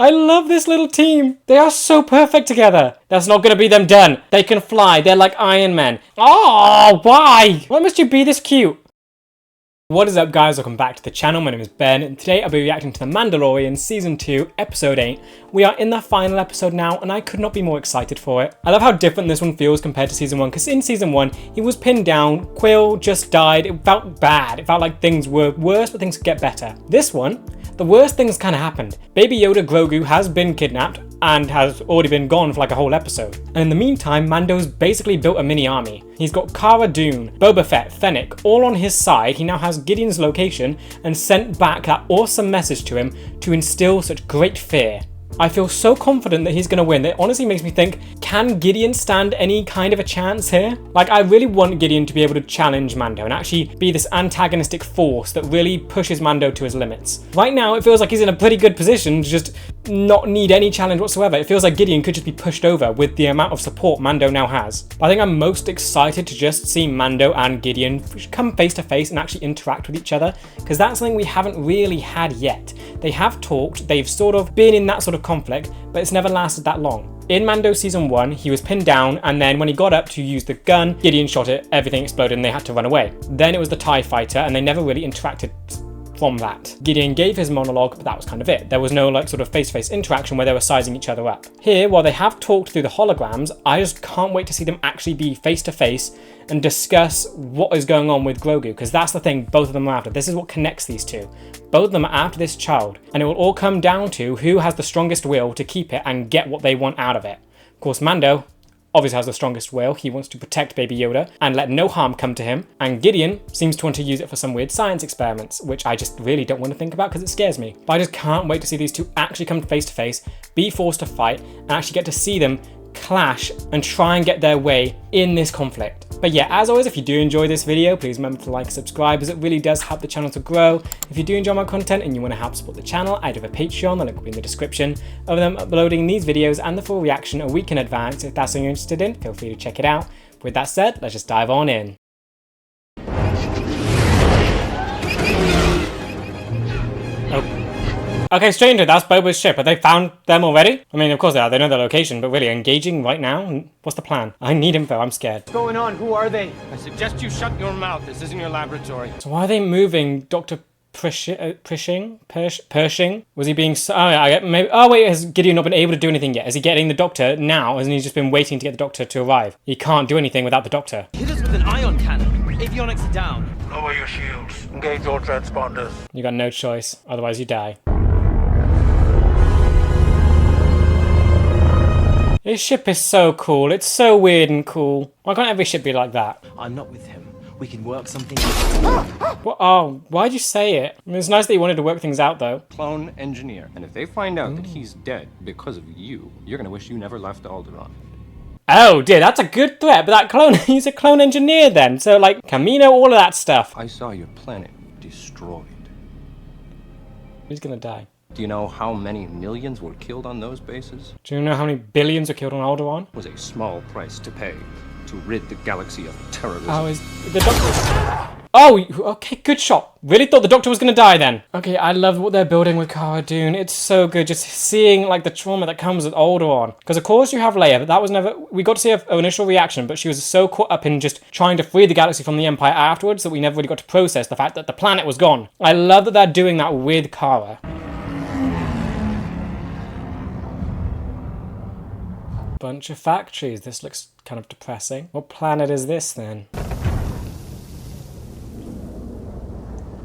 I love this little team. They are so perfect together. That's not going to be them done. They can fly. They're like Iron Man. Oh, why? Why must you be this cute? What is up, guys? Welcome back to the channel. My name is Ben, and today I'll be reacting to The Mandalorian Season 2, Episode 8. We are in the final episode now, and I could not be more excited for it. I love how different this one feels compared to Season 1, because in Season 1, he was pinned down, Quill just died, it felt bad. It felt like things were worse, but things could get better. This one, the worst things kind of happened. Baby Yoda Grogu has been kidnapped, and has already been gone for like a whole episode. And in the meantime, Mando's basically built a mini army. He's got Cara Dune, Boba Fett, Fennec, all on his side. He now has Gideon's location and sent back that awesome message to him to instill such great fear. I feel so confident that he's going to win that it honestly makes me think, can Gideon stand any kind of a chance here? Like, I really want Gideon to be able to challenge Mando and actually be this antagonistic force that really pushes Mando to his limits. Right now, it feels like he's in a pretty good position to just not need any challenge whatsoever. It feels like Gideon could just be pushed over with the amount of support Mando now has. But I think I'm most excited to just see Mando and Gideon come face to face and actually interact with each other, because that's something we haven't really had yet. They have talked, they've sort of been in that sort of conflict, but it's never lasted that long. In Mando Season 1, he was pinned down, and then when he got up to use the gun, Gideon shot it, everything exploded, and they had to run away. Then it was the TIE fighter, and they never really interacted from that. Gideon gave his monologue, but that was kind of it. There was no like sort of face-to-face interaction where they were sizing each other up. Here, while they have talked through the holograms, I just can't wait to see them actually be face-to-face and discuss what is going on with Grogu, because that's the thing both of them are after. This is what connects these two. Both of them are after this child, and it will all come down to who has the strongest will to keep it and get what they want out of it. Of course, Mando obviously has the strongest will. He wants to protect Baby Yoda and let no harm come to him. And Gideon seems to want to use it for some weird science experiments, which I just really don't want to think about because it scares me. But I just can't wait to see these two actually come face to face, be forced to fight, and actually get to see them clash and try and get their way in this conflict. But yeah, as always, if you do enjoy this video, please remember to like and subscribe, as it really does help the channel to grow. If you do enjoy my content and you want to help support the channel, I do have a Patreon, the link will be in the description, of them uploading these videos and the full reaction a week in advance. If that's something you're interested in, feel free to check it out. With that said, let's just dive on in. Okay, straight into it. That's Boba's ship. Have they found them already? I mean, of course they are. They know their location, but really, engaging right now? What's the plan? I need info. I'm scared. What's going on? Who are they? I suggest you shut your mouth. This isn't your laboratory. So why are they moving Dr. Pershing? Was he being... Oh, yeah, maybe... Oh, wait, has Gideon not been able to do anything yet? Is he getting the doctor now? Hasn't he just been waiting to get the doctor to arrive? He can't do anything without the doctor. Hit us with an ion cannon. Avionics are down. Lower your shields. Engage all transponders. You got no choice. Otherwise you die. His ship is so cool. It's so weird and cool. Why can't every ship be like that? I'm not with him. We can work something. What? Oh, why'd you say it? I mean, it's nice that you wanted to work things out, though. Clone engineer. And if they find out that he's dead because of you, you're gonna wish you never left Alderaan. Oh dear, that's a good threat, but that clone, he's a clone engineer then. So like, Camino, all of that stuff. I saw your planet destroyed. Who's gonna die? Do you know how many millions were killed on those bases? Do you know how many billions were killed on Alderaan? It was a small price to pay to rid the galaxy of terrorism. Oh, is the doctor... Oh, okay, good shot. Really thought the doctor was gonna die then. Okay, I love what they're building with Cara Dune. It's so good just seeing like the trauma that comes with Alderaan. Because of course you have Leia, but that was never... We got to see her initial reaction, but she was so caught up in just trying to free the galaxy from the Empire afterwards that we never really got to process the fact that the planet was gone. I love that they're doing that with Cara. Bunch of factories. This looks kind of depressing. What planet is this then?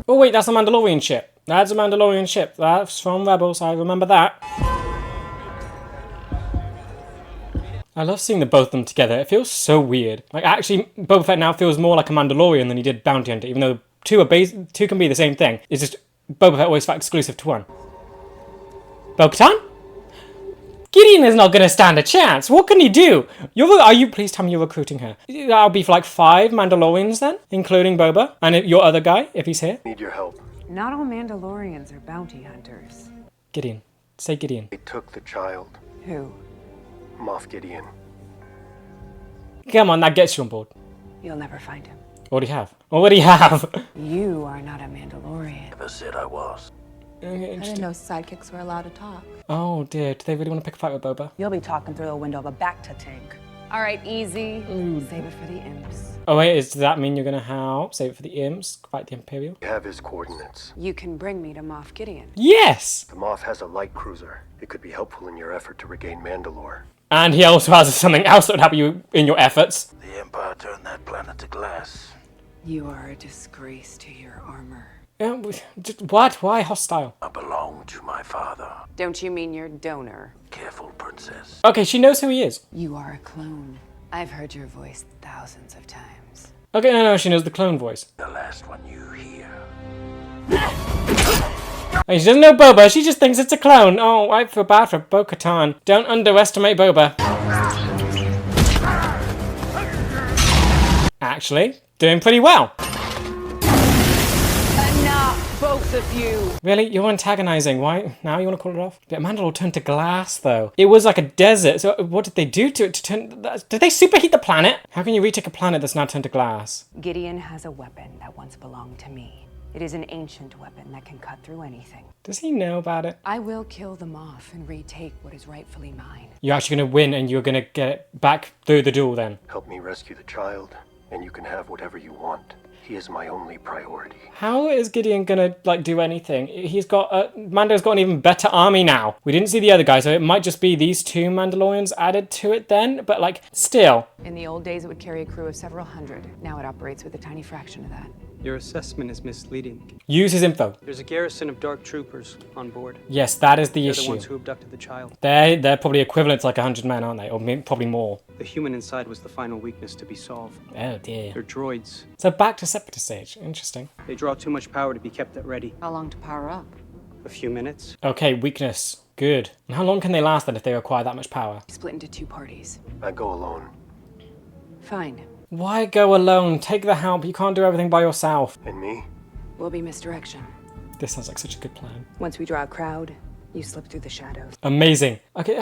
Oh wait, that's a Mandalorian ship. That's a Mandalorian ship. That's from Rebels, I remember that. I love seeing the both of them together. It feels so weird. Like actually, Boba Fett now feels more like a Mandalorian than he did Bounty Hunter, even though two can be the same thing. It's just Boba Fett always felt exclusive to one. Bo-Katan? Gideon is not going to stand a chance. What can he do? Please tell me you're recruiting her. That'll be for like 5 Mandalorians then, including Boba. And your other guy, if he's here. Need your help. Not all Mandalorians are bounty hunters. Gideon. Say Gideon. They took the child. Who? Moff Gideon. Come on, that gets you on board. You'll never find him. Already have. Already have. You are not a Mandalorian. Never said I was. Okay, I didn't interesting. know sidekicks were allowed to talk. Oh dear, do they really want to pick a fight with Boba? You'll be talking through the window of a Bacta tank. All right, easy. Save it for the imps. Oh wait, does that mean you're gonna help? Save it for the imps? Fight the Imperial? You have his coordinates. You can bring me to Moff Gideon. Yes! The Moff has a light cruiser. It could be helpful in your effort to regain Mandalore. And he also has something else that would help you in your efforts. The Empire turned that planet to glass. You are a disgrace to your armor. Yeah, what? Why hostile? I belong to my father. Don't you mean your donor? Careful, princess. Okay, she knows who he is. You are a clone. I've heard your voice thousands of times. Okay, no, she knows the clone voice. The last one you hear. And she doesn't know Boba, she just thinks it's a clone. Oh, I feel bad for Bo-Katan. Don't underestimate Boba. Actually, doing pretty well. Enough, both of you! Really? You're antagonizing. Why? Now you want to call it off? Yeah, Mandalore turned to glass, though. It was like a desert, so what did they do to it to turn... Did they superheat the planet? How can you retake a planet that's now turned to glass? Gideon has a weapon that once belonged to me. It is an ancient weapon that can cut through anything. Does he know about it? I will kill them off and retake what is rightfully mine. You're actually going to win and you're going to get it back through the duel then. Help me rescue the child, and you can have whatever you want. He is my only priority. How is Gideon gonna, like, do anything? He's got, Mando's got an even better army now. We didn't see the other guy, so it might just be these two Mandalorians added to it then, but, like, still. In the old days, it would carry a crew of several hundred. Now it operates with a tiny fraction of that. Your assessment is misleading. Use his info. There's a garrison of dark troopers on board. Yes, that is the They're issue. the ones who abducted the child. They're probably equivalent to, like, 100 men, aren't they? Or probably more. The human inside was the final weakness to be solved. Oh, dear. They're droids. So back to Separatist Age. Interesting. They draw too much power to be kept at ready. How long to power up? A few minutes. Okay, weakness. Good. And how long can they last then if they acquire that much power? Split into two parties. I go alone. Fine. Why go alone? Take the help. You can't do everything by yourself. And me? Will be misdirection. This sounds like such a good plan. Once we draw a crowd, you slip through the shadows. Amazing. Okay,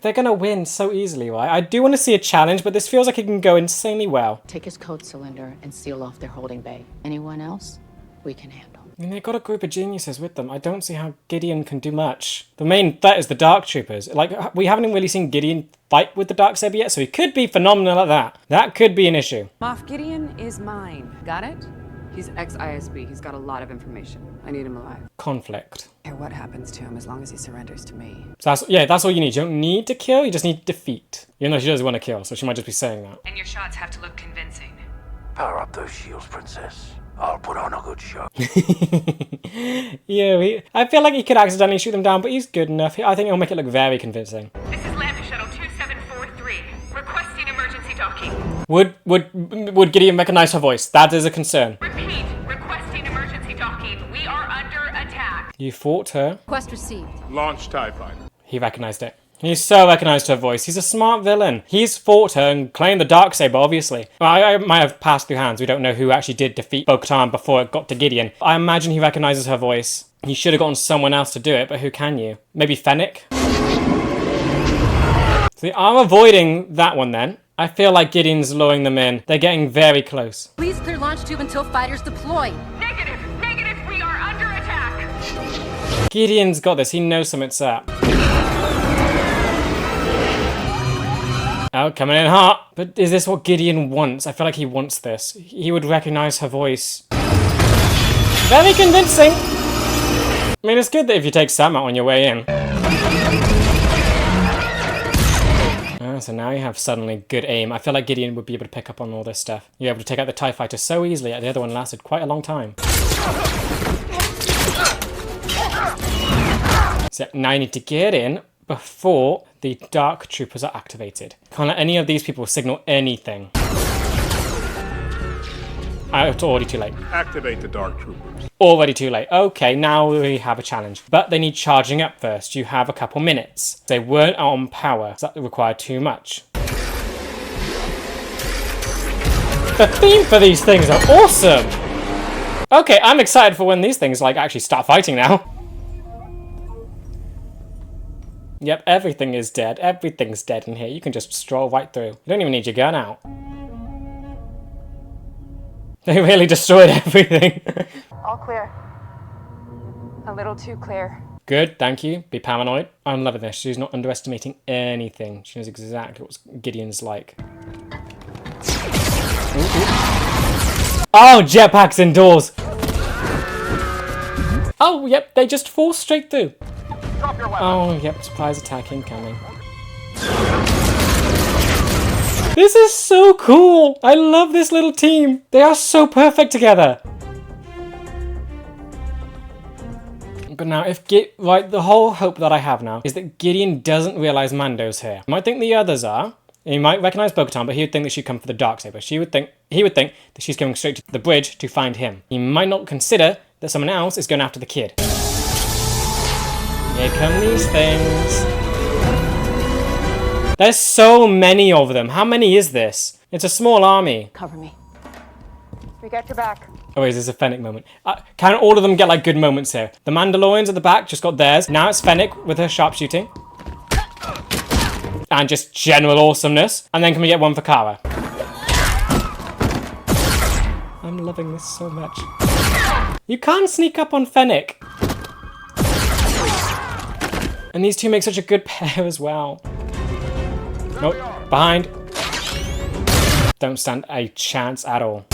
they're gonna win so easily, right? I do want to see a challenge, but this feels like it can go insanely well. Take his code cylinder and seal off their holding bay. Anyone else, we can handle. I mean, they've got a group of geniuses with them. I don't see how Gideon can do much. The main threat is the Dark Troopers. Like, we haven't really seen Gideon fight with the Darksaber yet, so he could be phenomenal at that. That could be an issue. Moff Gideon is mine. Got it? He's ex-ISB. He's got a lot of information. I need him alive. Conflict. I don't care what happens to him as long as he surrenders to me. So that's all you need. You don't need to kill, you just need defeat. Even though she doesn't want to kill, so she might just be saying that. And your shots have to look convincing. Power up those shields, princess. I'll put on a good show. Yeah, I feel like he could accidentally shoot them down, but he's good enough. I think he'll make it look very convincing. This is Lambda Shuttle 2743, requesting emergency docking. Would Gideon recognize her voice? That is a concern. Repeat, requesting emergency docking. We are under attack. You fought her. Request received. Launch TIE fighter. He recognized it. He so recognized her voice. He's a smart villain. He's fought her and claimed the Darksaber, obviously. I might have passed through hands. We don't know who actually did defeat Bo-Katan before it got to Gideon. I imagine he recognizes her voice. He should have gotten someone else to do it, but who can you? Maybe Fennec? So they are avoiding that one then. I feel like Gideon's luring them in. They're getting very close. Please clear launch tube until fighters deploy. Negative, negative. We are under attack. Gideon's got this. He knows something's up. Oh, coming in hot. But is this what Gideon wants? I feel like he wants this. He would recognize her voice. Very convincing. I mean, it's good that if you take Sam out on your way in. So now you have suddenly good aim. I feel like Gideon would be able to pick up on all this stuff. You're able to take out the TIE fighter so easily. The other one lasted quite a long time. So now you need to get in before the Dark Troopers are activated. Can't let any of these people signal anything. It's already too late. Activate the Dark Troopers. Already too late. Okay, now we have a challenge. But they need charging up first. You have a couple minutes. They weren't on power, so that required too much. The theme for these things are awesome! Okay, I'm excited for when these things like actually start fighting now. Yep, everything is dead. Everything's dead in here. You can just stroll right through. You don't even need your gun out. They really destroyed everything. All clear. A little too clear. Good, thank you. Be paranoid. I'm loving this. She's not underestimating anything. She knows exactly what Gideon's like. Ooh, ooh. Oh, jetpacks indoors. Oh, yep, they just fall straight through. Oh, yep, surprise attack incoming. This is so cool. I love this little team. They are so perfect together. But now, the whole hope that I have now is that Gideon doesn't realize Mando's here. He might think the others are. He might recognize Bo-Katan, but he would think that she'd come for the Darksaber. He would think that she's going straight to the bridge to find him. He might not consider that someone else is going after the kid. Here come these things. There's so many of them. How many is this? It's a small army. Cover me. We got your back. Oh, wait, there's a Fennec moment. Can all of them get like good moments here? The Mandalorians at the back just got theirs. Now it's Fennec with her sharpshooting. And just general awesomeness. And then can we get one for Kara? I'm loving this so much. You can't sneak up on Fennec. And these two make such a good pair as well. Nope, behind. Don't stand a chance at all.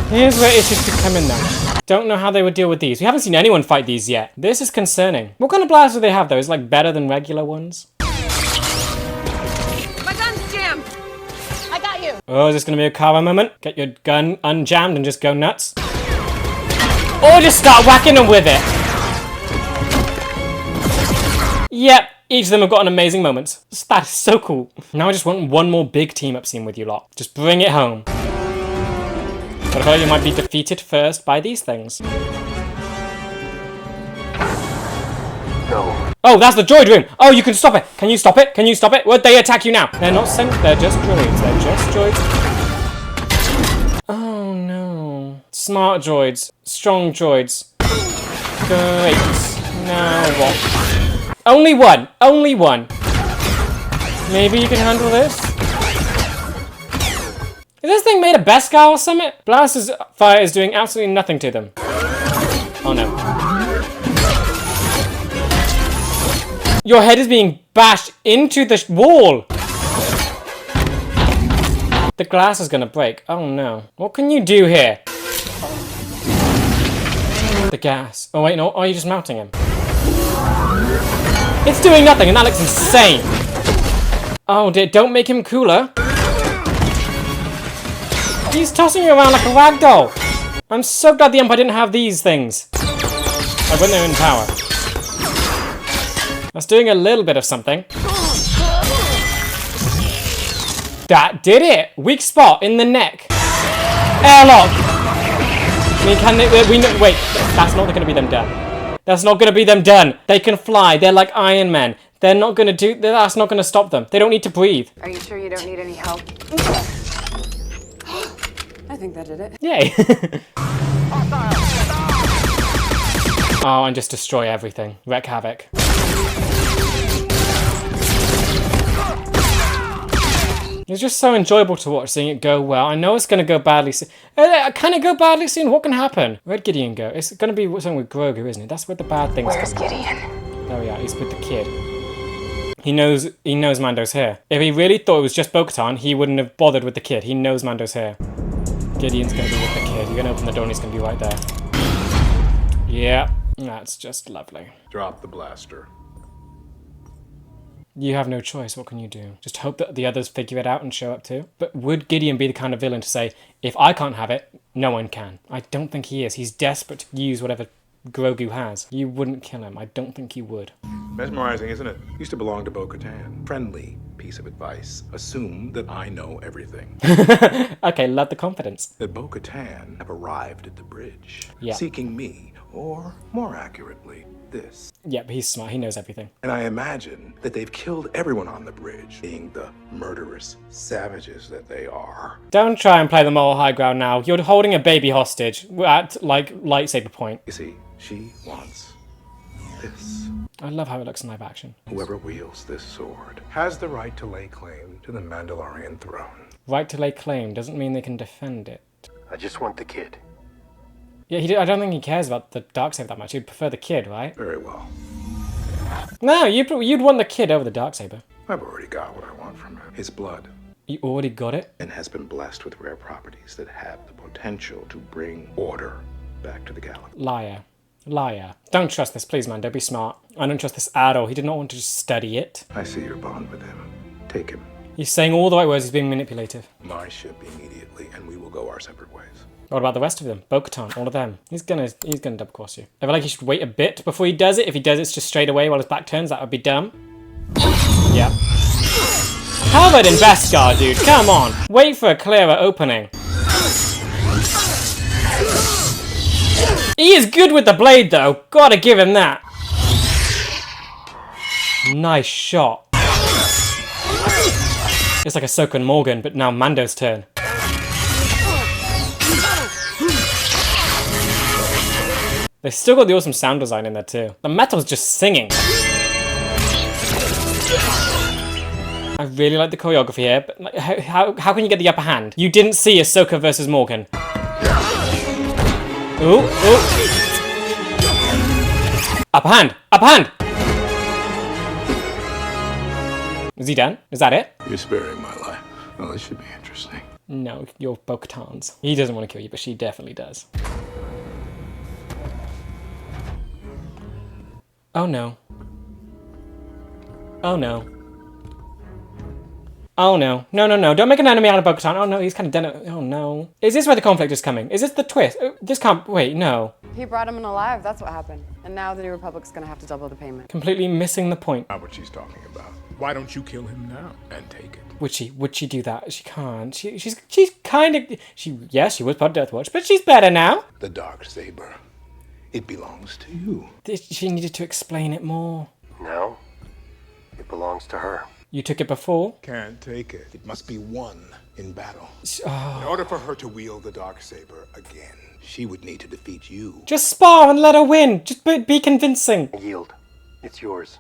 Here's where issues could come in now. Don't know how they would deal with these. We haven't seen anyone fight these yet. This is concerning. What kind of blast do they have though? Is it like better than regular ones? My gun's jammed! I got you! Oh, is this gonna be a Kara moment? Get your gun unjammed and just go nuts? Or just start whacking them with it! Yep, each of them have got an amazing moment. That is so cool. Now I just want one more big team up scene with you lot. Just bring it home. But I thought you might be defeated first by these things. No. Oh, that's the droid room! Oh, you can stop it! Can you stop it? Can you stop it? Would they attack you now? They're not sent, they're just droids. They're just droids. Oh no. Smart droids. Strong droids. Great. Now what? Only one! Only one! Maybe you can handle this? Is this thing made of Beskar or something? Blast's fire is doing absolutely nothing to them. Oh no. Your head is being bashed into the wall! The glass is gonna break. Oh no. What can you do here? The gas. Oh wait, no. Oh, you're just melting him. It's doing nothing and that looks insane! Oh dear, don't make him cooler. He's tossing you around like a ragdoll. I'm so glad the Empire didn't have these things. Like when they're in power. That's doing a little bit of something. That did it! Weak spot in the neck. Airlock! I mean, can they... wait, that's not going to be them done. That's not going to be them done. They can fly. They're like Iron Man. They're not going to do... That's not going to stop them. They don't need to breathe. Are you sure you don't need any help? I think that did it. Yay. Oh, and just destroy everything. Wreak havoc. It's just so enjoyable to watch, seeing it go well. I know it's going to go badly soon. Can it go badly soon? What can happen? Where'd Gideon go? It's going to be something with Grogu, isn't it? That's where the bad things come. Where's Gideon? There we are. He's with the kid. He knows Mando's here. If he really thought it was just Bo-Katan, he wouldn't have bothered with the kid. He knows Mando's here. Gideon's going to be with the kid. You're going to open the door and he's going to be right there. Yeah, that's just lovely. Drop the blaster. You have no choice. What can you do? Just hope that the others figure it out and show up too. But would Gideon be the kind of villain to say, if I can't have it, no one can? I don't think he is. He's desperate to use whatever Grogu has. You wouldn't kill him. I don't think you would. Mesmerizing, isn't it? Used to belong to Bo-Katan. Friendly piece of advice. Assume that I know everything. Okay, love the confidence. That Bo-Katan have arrived at the bridge, Yeah. seeking me, or more accurately, this. Yeah, but he's smart. He knows everything. And I imagine that they've killed everyone on the bridge, being the murderous savages that they are. Don't try and play the moral high ground now. You're holding a baby hostage at, like, lightsaber point. You see, she wants this. I love how it looks in live action. Whoever wields this sword has the right to lay claim to the Mandalorian throne. Right to lay claim doesn't mean they can defend it. I just want the kid. Yeah, I don't think he cares about the Darksaber that much. He'd prefer the kid, right? Very well. No, you'd want the kid over the Darksaber. I've already got what I want from him. His blood. You already got it? And has been blessed with rare properties that have the potential to bring order back to the galaxy. Liar. Liar. Don't trust this, please, man. Don't be smart. I don't trust this at all. He did not want to just study it. I see your bond with him. Take him. He's saying all the right words. He's being manipulative. My ship immediately, and we will go our separate ways. What about the rest of them? Bo-Katan, all of them. He's gonna double cross you. I feel like he should wait a bit before he does it. If he does it just straight away while his back turns, that would be dumb. Yeah. How about in Beskar, dude? Come on. Wait for a clearer opening. He is good with the blade, though. Gotta give him that. Nice shot. It's like Ahsoka and Morgan, but now Mando's turn. They still got the awesome sound design in there too. The metal's just singing. I really like the choreography here, but like, how can you get the upper hand? You didn't see Ahsoka versus Morgan. Ooh, ooh. Upper hand! Upper hand! Is he done? Is that it? You're sparing my life. Well, this should be interesting. No, you're Bo-Katan's. He doesn't want to kill you, but she definitely does. Oh no. Oh no. Oh no. No, no, no. Don't make an enemy out of Bo-Katan. Oh no, he's kind of done it. Oh no. Is this where the conflict is coming? Is this the twist? This can't... Wait, no. He brought him in alive, that's what happened. And now the New Republic's gonna have to double the payment. Completely missing the point. Not what she's talking about. Why don't you kill him now and take it? Would she do that? She can't. She's kind of... Yeah, she was part of Death Watch, but she's better now. The Darksaber. It belongs to you. She needed to explain it more. Now, it belongs to her. You took it before? Can't take it. It must be won in battle. Oh. In order for her to wield the Darksaber again, she would need to defeat you. Just spar and let her win. Just be convincing. Yield. It's yours.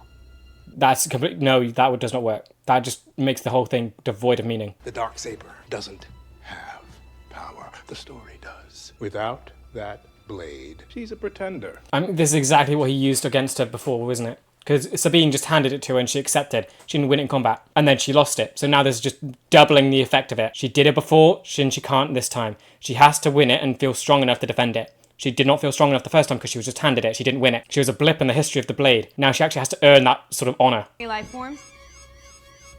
That's complete. No, that does not work. That just makes the whole thing devoid of meaning. The Darksaber doesn't have power. The story does. Without that blade, she's a pretender. This is exactly what he used against her before, wasn't it? Because Sabine just handed it to her and she accepted. She didn't win it in combat. And then she lost it. So now there's just doubling the effect of it. She did it before, and she can't this time. She has to win it and feel strong enough to defend it. She did not feel strong enough the first time because she was just handed it. She didn't win it. She was a blip in the history of the blade. Now she actually has to earn that sort of honor. Any life forms?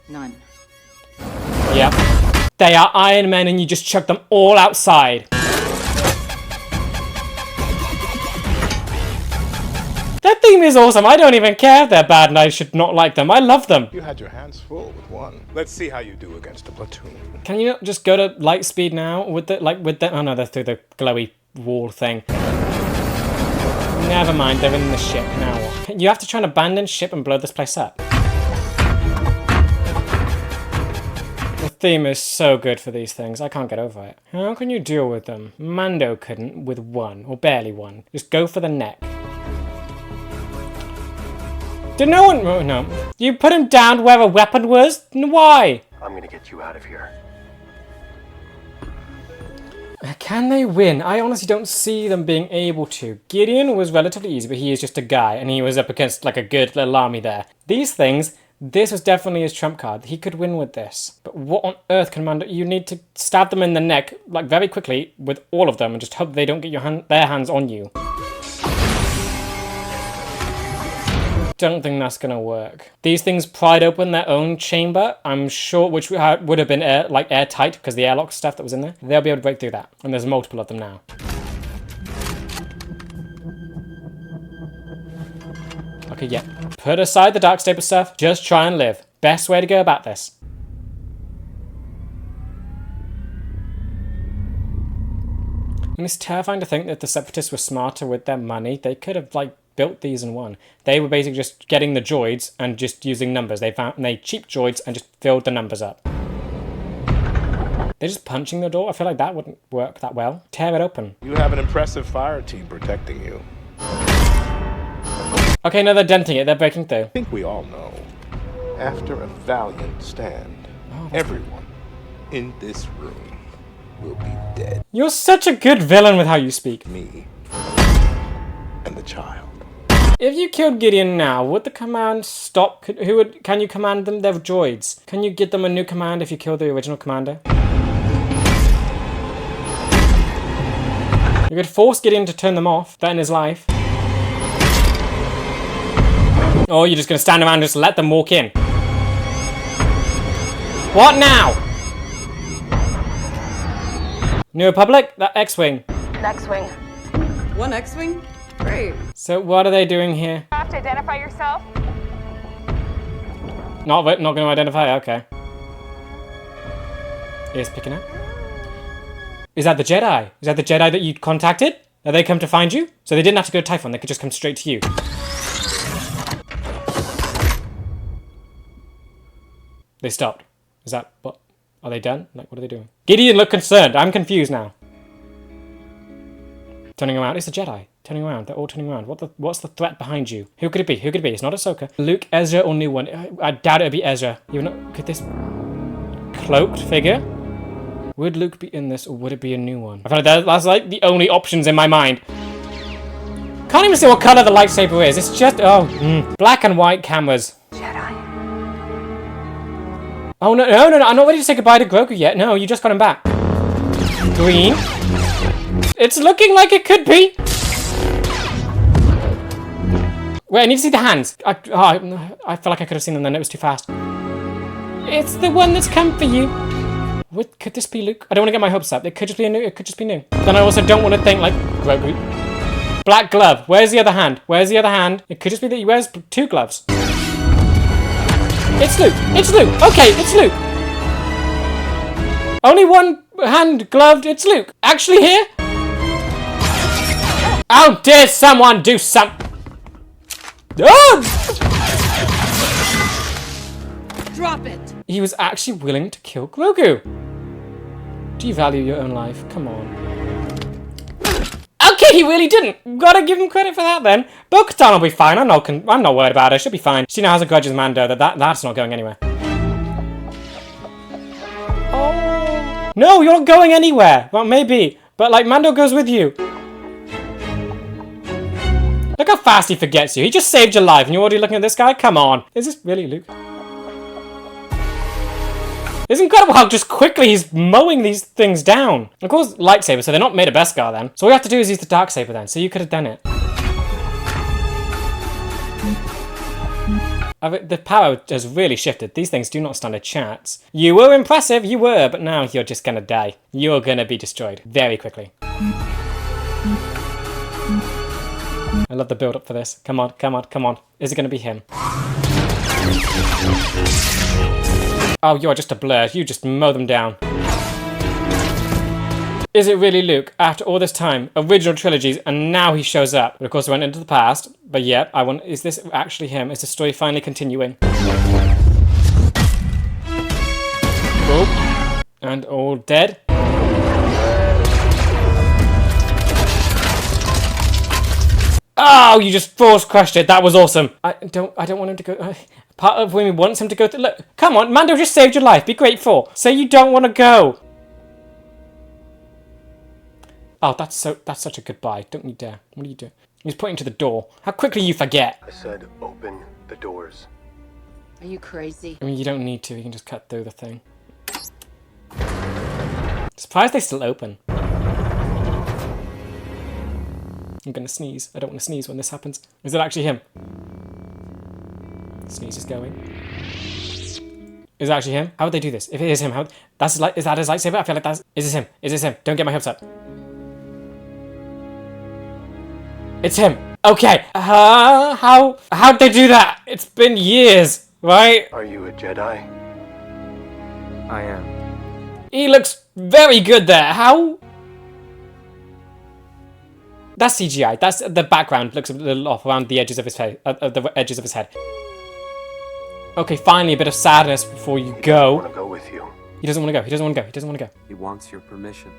None. Yep. They are Iron Men and you just chuck them all outside. That theme is awesome. I don't even care if they're bad and I should not like them. I love them. You had your hands full with one. Let's see how you do against a platoon. Can you not just go to light speed now with the oh no, they're through the glowy wall thing. Never mind, they're in the ship now. You have to try and abandon ship and blow this place up. The theme is so good for these things. I can't get over it. How can you deal with them? Mando couldn't with one, or barely one. Just go for the neck. Did no one... Oh, no. You put him down where a weapon was? Why? I'm gonna get you out of here. Can they win? I honestly don't see them being able to. Gideon was relatively easy, but he is just a guy, and he was up against like a good little army there. These things, this was definitely his trump card. He could win with this. But what on earth, Commander? You need to stab them in the neck, like very quickly, with all of them, and just hope they don't get their hands on you. Don't think that's gonna work. These things pried open their own chamber, I'm sure, which would have been airtight because the airlock stuff that was in there. They'll be able to break through that, and there's multiple of them now. Okay, yeah. Put aside the Darksaber stuff. Just try and live. Best way to go about this. And it's terrifying to think that the Separatists were smarter with their money. They could have built these and won. They were basically just getting the droids and just using numbers. They cheap droids and just filled the numbers up. They're just punching the door. I feel like that wouldn't work that well. Tear it open. You have an impressive fire team protecting you. Okay, no, they're denting it. They're breaking through. I think we all know, after a valiant stand, everyone in this room will be dead. You're such a good villain with how you speak. Me and the child. If you killed Gideon now, would the command stop? Can you command them? They're droids. Can you get them a new command if you kill the original commander? You could force Gideon to turn them off, threaten his life. Or you're just going to stand around and just let them walk in. What now? New Republic? That X-Wing. X-Wing. One X-Wing? Great. So what are they doing here? Have to identify yourself. Not going to identify, okay. Ears picking up. Is that the Jedi? Is that the Jedi that you contacted? Have they come to find you? So they didn't have to go to Typhon, they could just come straight to you. They stopped. Is that what? Are they done? Like, what are they doing? Gideon looked concerned. I'm confused now. Turning around. It's the Jedi. Turning around. They're all turning around. What's the threat behind you? Who could it be? Who could it be? It's not Ahsoka. Luke, Ezra, or new one. I doubt it'd be Ezra. Could this cloaked figure? Would Luke be in this, or would it be a new one? I feel like that's like the only options in my mind. Can't even see what color the lightsaber is. It's just black and white cameras. Jedi. Oh no! I'm not ready to say goodbye to Grogu yet. No, you just got him back. Green. It's looking like it could be. Wait, I need to see the hands. I felt like I could have seen them then. It was too fast. It's the one that's come for you. Could this be Luke? I don't want to get my hopes up. It could just be new. It could just be new. Then I also don't want to think like Grogu. Black glove. Where's the other hand? Where's the other hand? It could just be that he wears 2 gloves. It's Luke. It's Luke. Okay, it's Luke. Only one hand gloved. It's Luke. Actually here? How dare someone do something? Oh! Drop it. He was actually willing to kill Grogu. Do you value your own life? Come on. Okay, he really didn't. Gotta give him credit for that then. Bo-Katan will be fine. I'm not worried about her. She'll be fine. She now has a grudge with Mando. That's not going anywhere. Oh. No, you're not going anywhere. Well, maybe. But like, Mando goes with you. Look how fast he forgets you. He just saved your life and you're already looking at this guy? Come on. Is this really Luke? It's incredible how just quickly he's mowing these things down. Of course, lightsaber, so they're not made of Beskar then. So all you have to do is use the Darksaber then, so you could have done it. The power has really shifted. These things do not stand a chance. You were impressive, you were, but now you're just gonna die. You're gonna be destroyed very quickly. I love the build up for this. Come on, come on, come on. Is it gonna be him? Oh, you're just a blur. You just mow them down. Is it really Luke? After all this time, original trilogies, and now he shows up. But of course, we went into the past. But yeah, is this actually him? Is the story finally continuing? Oh, and all dead. Oh, you just force crushed it. That was awesome. I don't want him to go. Part of me wants him to go. Look, come on, Mando just saved your life. Be grateful. Say you don't want to go. Oh, that's such a goodbye. Don't you dare. What are you doing? He's pointing to the door. How quickly you forget. I said open the doors. Are you crazy? I mean, you don't need to. You can just cut through the thing. Surprised they still open. I'm gonna sneeze. I don't want to sneeze when this happens. Is it actually him? Sneeze is going. Is it actually him? How would they do this? If it is him, how? Is that his lightsaber? I feel like that's. Is this him? Is this him? Don't get my hopes up. It's him. Okay. How'd they do that? It's been years, right? Are you a Jedi? I am. He looks very good there. How? That's CGI. That's the background looks a little off around the edges of his face, the edges of his head. Okay, finally a bit of sadness before you go. I want to go with you. He doesn't want to go. He doesn't want to go. He doesn't want to go. He wants your permission.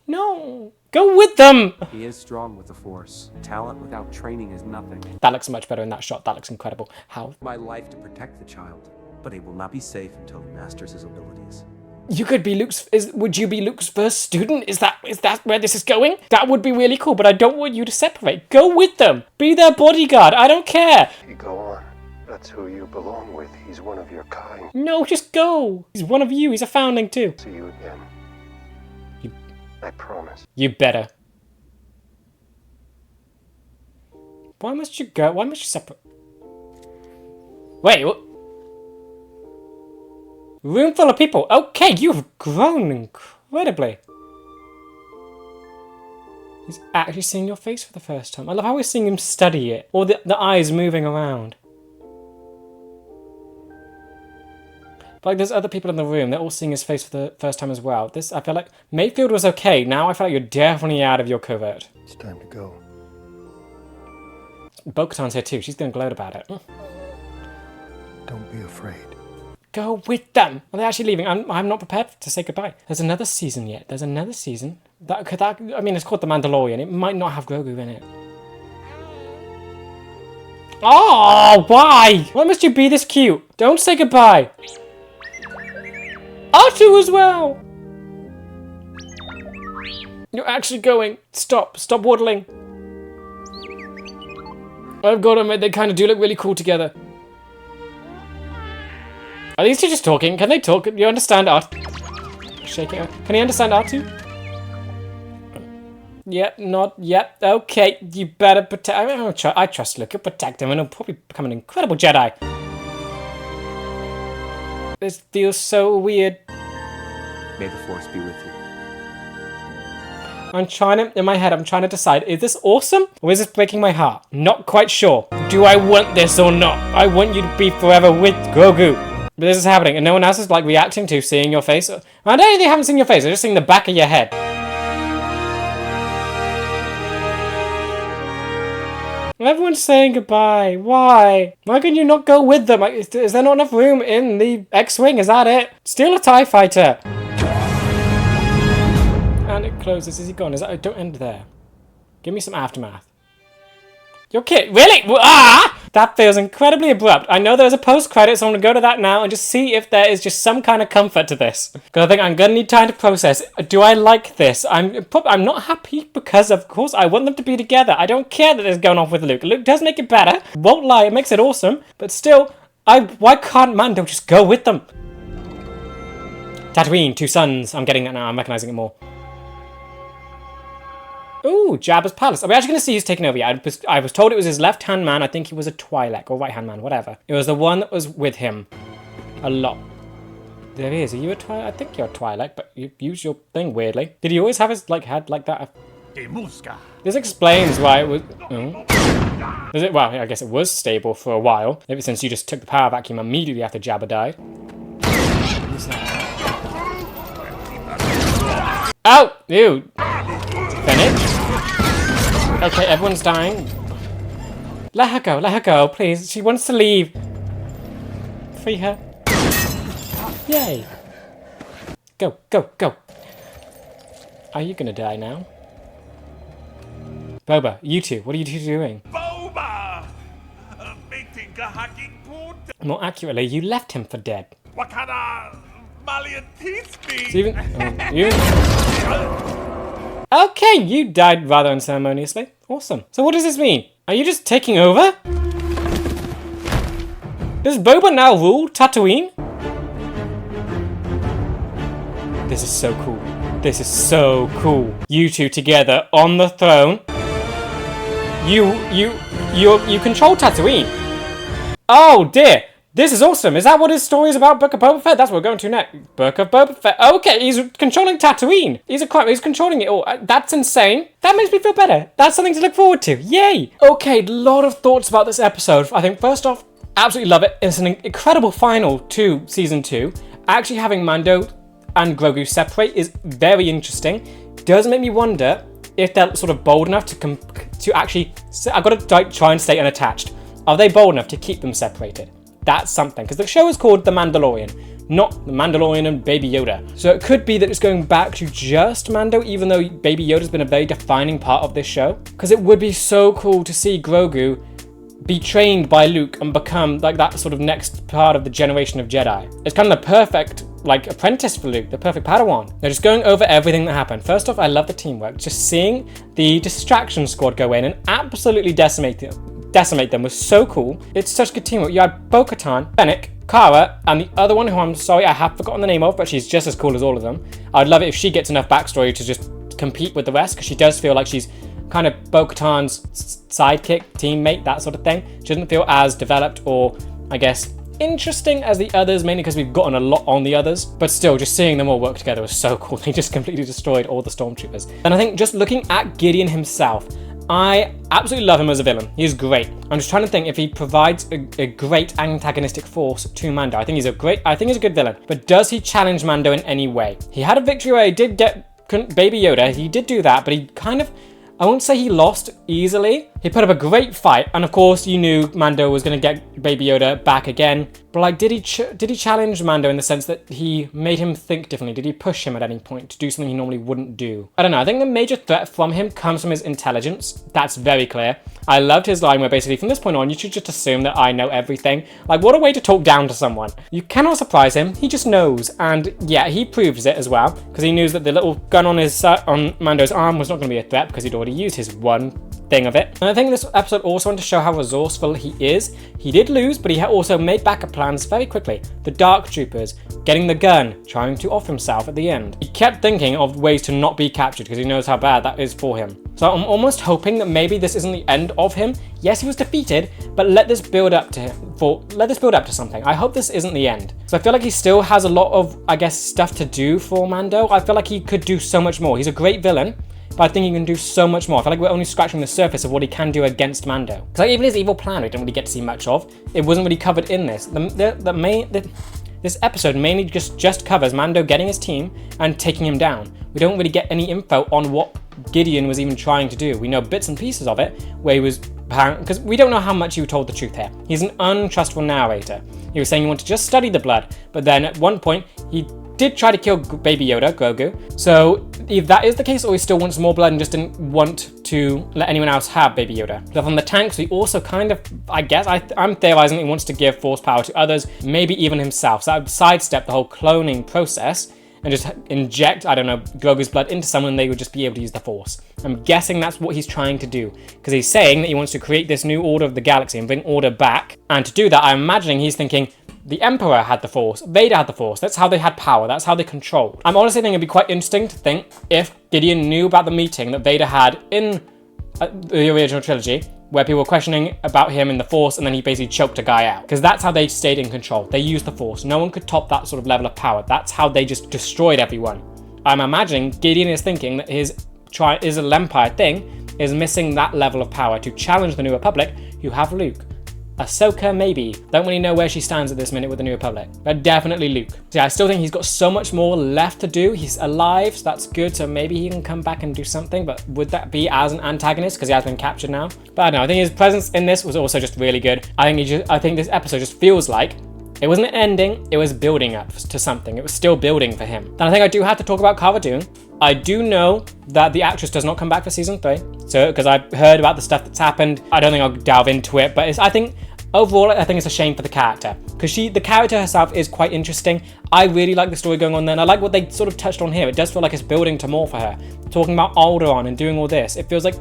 No, go with them. He is strong with the Force. Talent without training is nothing. That looks much better in that shot. That looks incredible. How? My life to protect the child, but he will not be safe until he masters his abilities. You could be Luke's, would you be Luke's first student? Is that where this is going? That would be really cool, but I don't want you to separate. Go with them. Be their bodyguard. I don't care. You go on. That's who you belong with. He's one of your kind. No, just go. He's one of you. He's a foundling too. See you again. I promise. You better. Why must you go? Why must you separate? Wait, what? Room full of people. Okay, you've grown incredibly. He's actually seeing your face for the first time. I love how we're seeing him study it. Or the eyes moving around. But like there's other people in the room. They're all seeing his face for the first time as well. This, I feel like Mayfield was okay. Now I feel like you're definitely out of your covert. It's time to go. Bo-Katan's here too. She's gonna gloat about it. Don't be afraid. Go with them. Are they actually leaving? I'm not prepared to say goodbye. There's another season yet. There's another season. I mean, it's called The Mandalorian. It might not have Grogu in it. Oh, why? Why must you be this cute? Don't say goodbye. R2 as well. You're actually going. Stop. Stop waddling. I've got to admit, they kind of do look really cool together. Are these two just talking? Can they talk? Do you understand Art? Shaking her. Can he understand R2? Yep, not yet. Okay, you better protect. I trust Luke. You'll protect him and he'll probably become an incredible Jedi. This feels so weird. May the Force be with you. In my head, I'm trying to decide, is this awesome or is this breaking my heart? Not quite sure. Do I want this or not? I want you to be forever with Grogu. But this is happening and no one else is like reacting to seeing your face. I don't think they haven't seen your face, they're just seeing the back of your head. Everyone's saying goodbye. Why? Why can you not go with them? Is there not enough room in the X-Wing? Is that it? Steal a TIE fighter. And it closes. Is he gone? Don't end there. Give me some aftermath. You're kidding? Really? Ah! That feels incredibly abrupt. I know there's a post-credit, so I'm going to go to that now and just see if there is just some kind of comfort to this. Because I think I'm going to need time to process. Do I like this? I'm not happy because, of course, I want them to be together. I don't care that it's going off with Luke. Luke does make it better. Won't lie, it makes it awesome. But still, why can't Mando just go with them? Tatooine, 2 sons. I'm getting that now. I'm recognizing it more. Ooh, Jabba's palace. Are we actually going to see who's taking over? Yeah, I was told it was his left-hand man. I think he was a Twi'lek or right-hand man, whatever. It was the one that was with him a lot. There he is. Are you a Twi'lek? I think you're a Twi'lek, but you use your thing weirdly. Did he always have his head like that? This explains why it was... Is it? Well, I guess it was stable for a while. Ever since you just took the power vacuum immediately after Jabba died. Oh! Ew! Finish. Okay, everyone's dying. Let her go, please. She wants to leave. Free her. Yay. Go, go, go. Are you gonna die now? Boba, you two, what are you two doing? Boba! More accurately, you left him for dead. Wakana Malian teach me. So okay, you died rather unceremoniously. Awesome. So what does this mean? Are you just taking over? Does Boba now rule Tatooine? This is so cool. This is so cool. You two together on the throne. You control Tatooine. Oh dear. This is awesome. Is that what his story is about, Book of Boba Fett? That's what we're going to next. Book of Boba Fett. Okay, he's controlling Tatooine. He's controlling it all. That's insane. That makes me feel better. That's something to look forward to. Yay. Okay, a lot of thoughts about this episode. I think first off, absolutely love it. It's an incredible final to Season 2. Actually having Mando and Grogu separate is very interesting. Does make me wonder if they're sort of bold enough to actually... I've got to try and stay unattached. Are they bold enough to keep them separated? That's something, because the show is called The Mandalorian, not The Mandalorian and Baby Yoda. So it could be that it's going back to just Mando, even though Baby Yoda's been a very defining part of this show. Because it would be so cool to see Grogu be trained by Luke and become like that sort of next part of the generation of Jedi. It's kind of the perfect like apprentice for Luke, the perfect Padawan. They're just going over everything that happened. First off, I love the teamwork. Just seeing the distraction squad go in and absolutely decimate them was so cool. It's such good teamwork. You had Bo-Katan, Fennec, Cara, and the other one who I'm sorry I have forgotten the name of, but she's just as cool as all of them. I'd love it if she gets enough backstory to just compete with the rest, because she does feel like she's kind of Bo-Katan's sidekick, teammate, that sort of thing. She doesn't feel as developed or, I guess, interesting as the others, mainly because we've gotten a lot on the others, but still just seeing them all work together was so cool. They just completely destroyed all the stormtroopers. And I think just looking at Gideon himself, I absolutely love him as a villain. He's great. I'm just trying to think if he provides a great antagonistic force to Mando. I think he's a good villain, but does he challenge Mando in any way? He had a victory where he did get Baby Yoda. He did do that, but he kind of, I won't say he lost easily. He put up a great fight, and of course you knew Mando was going to get Baby Yoda back again. But like, did he challenge Mando in the sense that he made him think differently? Did he push him at any point to do something he normally wouldn't do? I don't know. I think the major threat from him comes from his intelligence. That's very clear. I loved his line where basically from this point on, you should just assume that I know everything. Like, what a way to talk down to someone. You cannot surprise him. He just knows. And yeah, he proves it as well, because he knew that the little gun on Mando's arm was not going to be a threat because he'd already used his one thing of it. And I think this episode also wanted to show how resourceful he is. He did lose, but he also made backup plans very quickly. The Dark Troopers, getting the gun, trying to off himself at the end. He kept thinking of ways to not be captured because he knows how bad that is for him. So I'm almost hoping that maybe this isn't the end of him. Yes, he was defeated, but let this build up to something. I hope this isn't the end. So I feel like he still has a lot of, I guess, stuff to do for Mando. I feel like he could do so much more. He's a great villain, but I think he can do so much more. I feel like we're only scratching the surface of what he can do against Mando. Because like, even his evil plan, we didn't really get to see much of. It wasn't really covered in this. This episode mainly just covers Mando getting his team and taking him down. We don't really get any info on what Gideon was even trying to do. We know bits and pieces of it, where he was, because we don't know how much he told the truth here. He's an untrustful narrator. He was saying he wanted to just study the blood, but then at one point, he did try to kill Baby Yoda, Grogu. So if that is the case, or he still wants more blood and just didn't want to let anyone else have Baby Yoda. But from the tanks, we also kind of, I guess, I'm theorizing he wants to give force power to others, maybe even himself. So that would sidestep the whole cloning process and just inject, I don't know, Grogu's blood into someone and they would just be able to use the force. I'm guessing that's what he's trying to do, because he's saying that he wants to create this new order of the galaxy and bring order back. And to do that, I'm imagining he's thinking, the Emperor had the Force, Vader had the Force, that's how they had power, that's how they controlled. I'm honestly thinking it'd be quite interesting to think if Gideon knew about the meeting that Vader had in the original trilogy, where people were questioning about him in the Force, and then he basically choked a guy out. Because that's how they stayed in control. They used the Force. No one could top that sort of level of power. That's how they just destroyed everyone. I'm imagining Gideon is thinking that his Empire thing is missing that level of power to challenge the New Republic, who have Luke. Ahsoka, maybe. Don't really know where she stands at this minute with the New Republic, but definitely Luke. So yeah, I still think he's got so much more left to do. He's alive, so that's good. So maybe he can come back and do something, but would that be as an antagonist because he has been captured now? But I don't know, I think his presence in this was also just really good. I think this episode just feels like it wasn't ending, it was building up to something. It was still building for him. And I think I do have to talk about Cara Dune. I do know that the actress does not come back for season 3. So, because I've heard about the stuff that's happened, I don't think I'll delve into it, but I think overall, I think it's a shame for the character, because the character herself is quite interesting. I really like the story going on there, and I like what they sort of touched on here. It does feel like it's building to more for her. Talking about Alderaan and doing all this, it feels like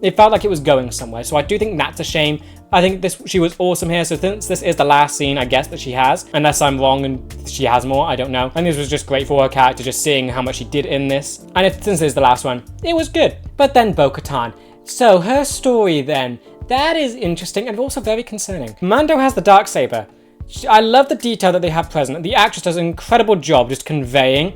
it felt like it was going somewhere. So I do think that's a shame. I think she was awesome here. So since this is the last scene, I guess, that she has, unless I'm wrong and she has more, I don't know. And this was just great for her character, just seeing how much she did in this. And since this is the last one, it was good. But then Bo-Katan. So her story then, that is interesting and also very concerning. Mando has the Darksaber. I love the detail that they have present. The actress does an incredible job just conveying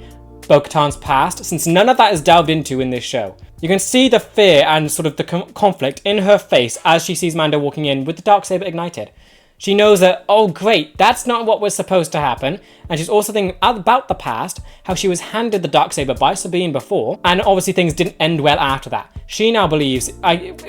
Bo-Katan's past, since none of that is delved into in this show. You can see the fear and sort of the conflict in her face as she sees Mando walking in with the Darksaber ignited. She knows that, oh great, that's not what was supposed to happen. And she's also thinking about the past, how she was handed the Darksaber by Sabine before, and obviously things didn't end well after that. She now believes,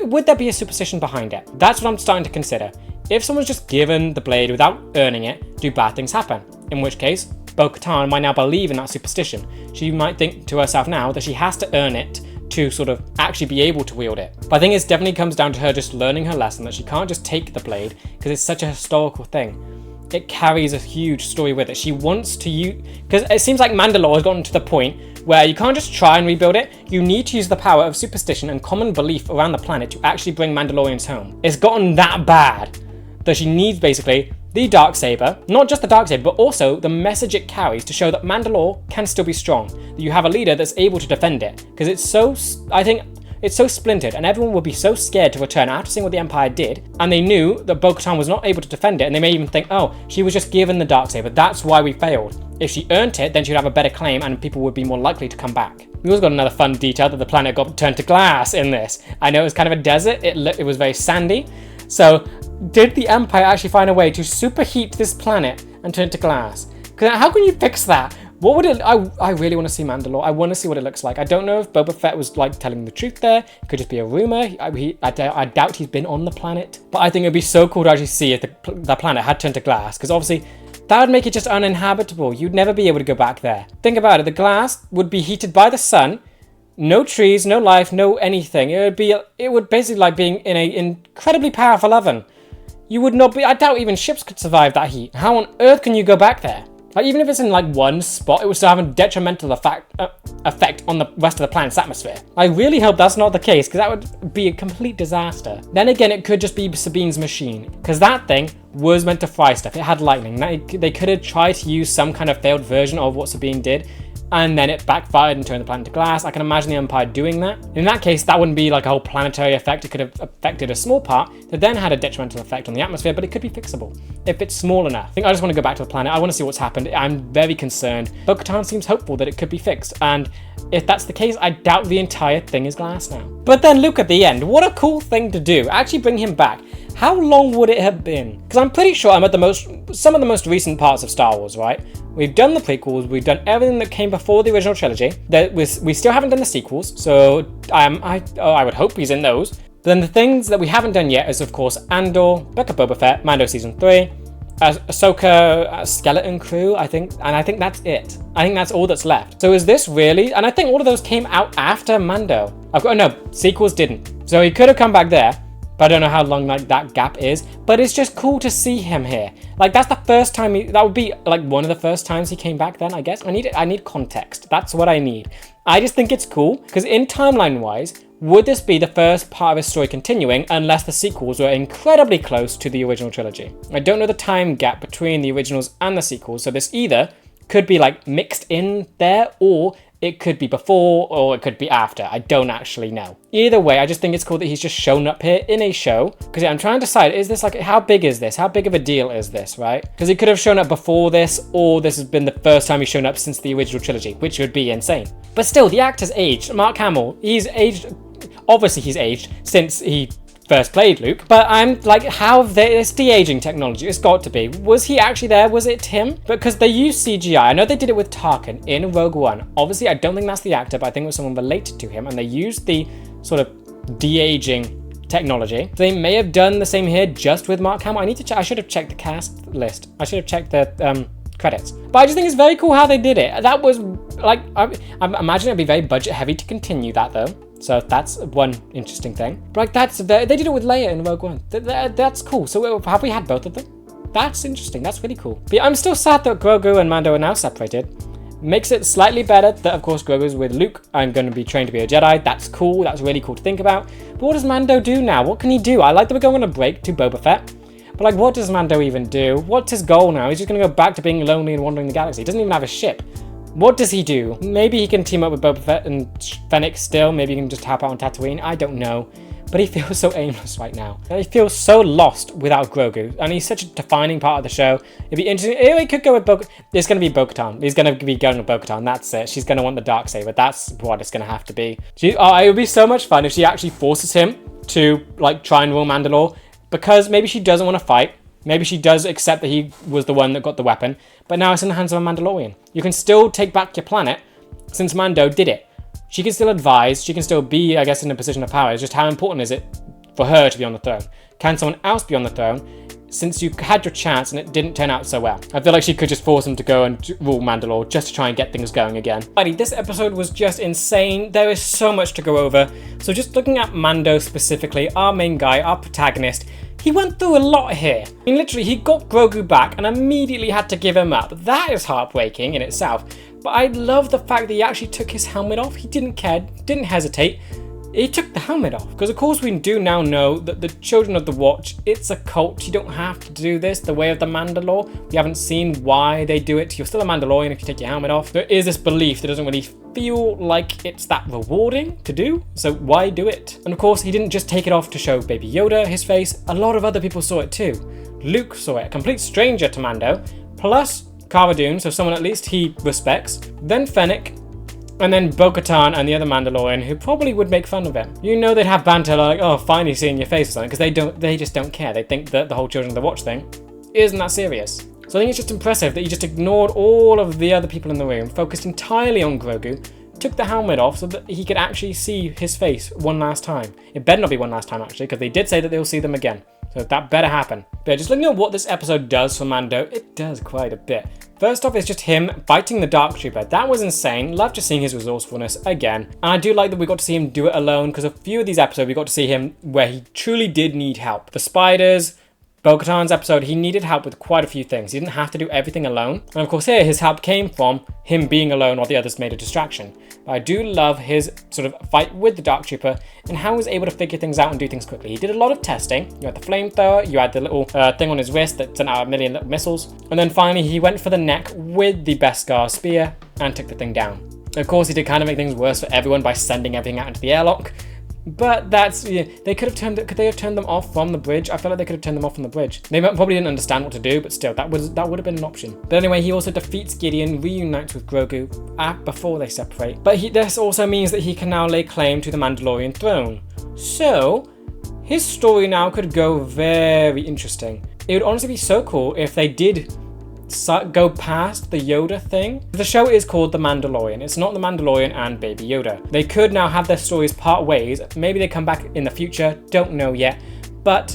would there be a superstition behind it? That's what I'm starting to consider. If someone's just given the blade without earning it, do bad things happen? In which case, Bo-Katan might now believe in that superstition. She might think to herself now that she has to earn it to sort of actually be able to wield it. But I think it definitely comes down to her just learning her lesson that she can't just take the blade because it's such a historical thing. It carries a huge story with it. She wants to use, because it seems like Mandalore has gotten to the point where you can't just try and rebuild it. You need to use the power of superstition and common belief around the planet to actually bring Mandalorians home. It's gotten that bad that she needs basically the Darksaber, not just the Darksaber, but also the message it carries to show that Mandalore can still be strong, that you have a leader that's able to defend it. Because it's so, I think, it's so splintered and everyone would be so scared to return after seeing what the Empire did, and they knew that Bo-Katan was not able to defend it, and they may even think, oh, she was just given the Darksaber, that's why we failed. If she earned it, then she'd have a better claim and people would be more likely to come back. We also got another fun detail that the planet got turned to glass in this. I know it was kind of a desert, it was very sandy, so did the Empire actually find a way to superheat this planet and turn it to glass? Because how can you fix that? What would it, I really want to see Mandalore. I want to see what it looks like. I don't know if Boba Fett was like telling the truth there. It could just be a rumor. I doubt he's been on the planet. But I think it would be so cool to actually see if the planet had turned to glass. Because obviously that would make it just uninhabitable. You'd never be able to go back there. Think about it. The glass would be heated by the sun. No trees, no life, no anything. It would basically like being in an incredibly powerful oven. You would not be, I doubt even ships could survive that heat. How on earth can you go back there? Like, even if it's in like one spot, it would still have a detrimental effect on the rest of the planet's atmosphere. I really hope that's not the case, because that would be a complete disaster. Then again, it could just be Sabine's machine, because that thing was meant to fry stuff. It had lightning. They could have tried to use some kind of failed version of what Sabine did, and then it backfired and turned the planet to glass. I can imagine the Empire doing that. In that case, that wouldn't be like a whole planetary effect. It could have affected a small part that then had a detrimental effect on the atmosphere, but it could be fixable if it's small enough. I think I just want to go back to the planet. I want to see what's happened. I'm very concerned. Bo-Katan seems hopeful that it could be fixed, and if that's the case, I doubt the entire thing is glass now. But then Luke at the end, what a cool thing to do. Actually bring him back. How long would it have been? Because I'm pretty sure I'm at some of the most recent parts of Star Wars, right? We've done the prequels, we've done everything that came before the original trilogy. We still haven't done the sequels, so I would hope he's in those. But then the things that we haven't done yet is, of course, Andor, Book of Boba Fett, Mando Season 3, Ahsoka, Skeleton Crew, I think, and I think that's it. I think that's all that's left. So is this really, and I think all of those came out after Mando. No, sequels didn't. So he could have come back there. But I don't know how long like that gap is, but it's just cool to see him here. Like, that's the first time that would be like one of the first times he came back then, I guess. I need context. That's what I need. I just think it's cool because in timeline wise, would this be the first part of his story continuing unless the sequels were incredibly close to the original trilogy? I don't know the time gap between the originals and the sequels, so this either could be like mixed in there, or it could be before, or it could be after. I don't actually know. Either way, I just think it's cool that he's just shown up here in a show. Because I'm trying to decide, is this like, how big is this? How big of a deal is this, right? Because he could have shown up before this, or this has been the first time he's shown up since the original trilogy, which would be insane. But still, the actor's aged. Mark Hamill, he's aged. Obviously, he's aged since he first played Luke, but I'm like, how have they, it's de-aging technology, it's got to be. Was he actually there? Was it him? Because they used CGI. I know they did it with Tarkin in Rogue One. Obviously, I don't think that's the actor, but I think it was someone related to him, and they used the sort of de-aging technology. They may have done the same here just with Mark Hamill. I need to check. I should have checked the cast list. I should have checked the credits. But I just think it's very cool how they did it. That was like, I imagine it'd be very budget heavy to continue that though. So that's one interesting thing. But like they did it with Leia in Rogue One. That's cool. So have we had both of them? That's interesting. That's really cool. But yeah, I'm still sad that Grogu and Mando are now separated. Makes it slightly better that, of course, Grogu's with Luke. I'm going to be trained to be a Jedi. That's cool. That's really cool to think about. But what does Mando do now? What can he do? I like that we're going on a break to Boba Fett. But like, what does Mando even do? What's his goal now? He's just going to go back to being lonely and wandering the galaxy. He doesn't even have a ship. What does he do? Maybe he can team up with Boba Fett and Fennec still. Maybe he can just tap out on Tatooine. I don't know. But he feels so aimless right now. He feels so lost without Grogu. And he's such a defining part of the show. It'd be interesting. He could go with Bo-Katan. It's going to be Bo-Katan. He's going to be going with Bo-Katan. That's it. She's going to want the Darksaber. That's what it's going to have to be. It would be so much fun if she actually forces him to like try and rule Mandalore. Because maybe she doesn't want to fight. Maybe she does accept that he was the one that got the weapon. But now it's in the hands of a Mandalorian. You can still take back your planet since Mando did it. She can still advise, she can still be, I guess, in a position of power. It's just how important is it for her to be on the throne? Can someone else be on the throne since you had your chance and it didn't turn out so well. I feel like she could just force him to go and rule Mandalore just to try and get things going again. Buddy, this episode was just insane. There is so much to go over. So just looking at Mando specifically, our main guy, our protagonist, he went through a lot here. I mean, literally, he got Grogu back and immediately had to give him up. That is heartbreaking in itself. But I love the fact that he actually took his helmet off. He didn't care, didn't hesitate. He took the helmet off. Because of course we do now know that the Children of the Watch, it's a cult. You don't have to do this the way of the Mandalore. We haven't seen why they do it. You're still a Mandalorian if you take your helmet off. There is this belief that doesn't really feel like it's that rewarding to do. So why do it? And of course he didn't just take it off to show Baby Yoda his face. A lot of other people saw it too. Luke saw it, a complete stranger to Mando. Plus Cara Dune, so someone at least he respects. Then Fennec. And then Bo-Katan and the other Mandalorian who probably would make fun of him. You know they'd have banter like, oh, finally seeing your face or something, because they just don't care. They think that the whole Children of the Watch thing isn't that serious. So I think it's just impressive that he just ignored all of the other people in the room, focused entirely on Grogu, took the helmet off so that he could actually see his face one last time. It better not be one last time actually, because they did say that they'll see them again. So that better happen. But just looking at what this episode does for Mando, it does quite a bit. First off, it's just him fighting the Dark Trooper. That was insane. Love just seeing his resourcefulness again. And I do like that we got to see him do it alone, because a few of these episodes we got to see him where he truly did need help. The spiders, Bo-Katan's episode, he needed help with quite a few things. He didn't have to do everything alone. And of course here, his help came from him being alone while the others made a distraction. But I do love his sort of fight with the Dark Trooper and how he was able to figure things out and do things quickly. He did a lot of testing. You had the flamethrower, you had the little thing on his wrist that sent out a million little missiles. And then finally he went for the neck with the Beskar spear and took the thing down. Of course he did kind of make things worse for everyone by sending everything out into the airlock. But that's, yeah, could they have turned them off from the bridge? I felt like they could have turned them off from the bridge. They probably didn't understand what to do, but still, that would have been an option. But anyway, he also defeats Gideon, reunites with Grogu before they separate. But this also means that he can now lay claim to the Mandalorian throne. So, his story now could go very interesting. It would honestly be so cool if they did go past the Yoda thing. The show is called The Mandalorian. It's not The Mandalorian and Baby Yoda. They could now have their stories part ways. Maybe they come back in the future. Don't know yet. But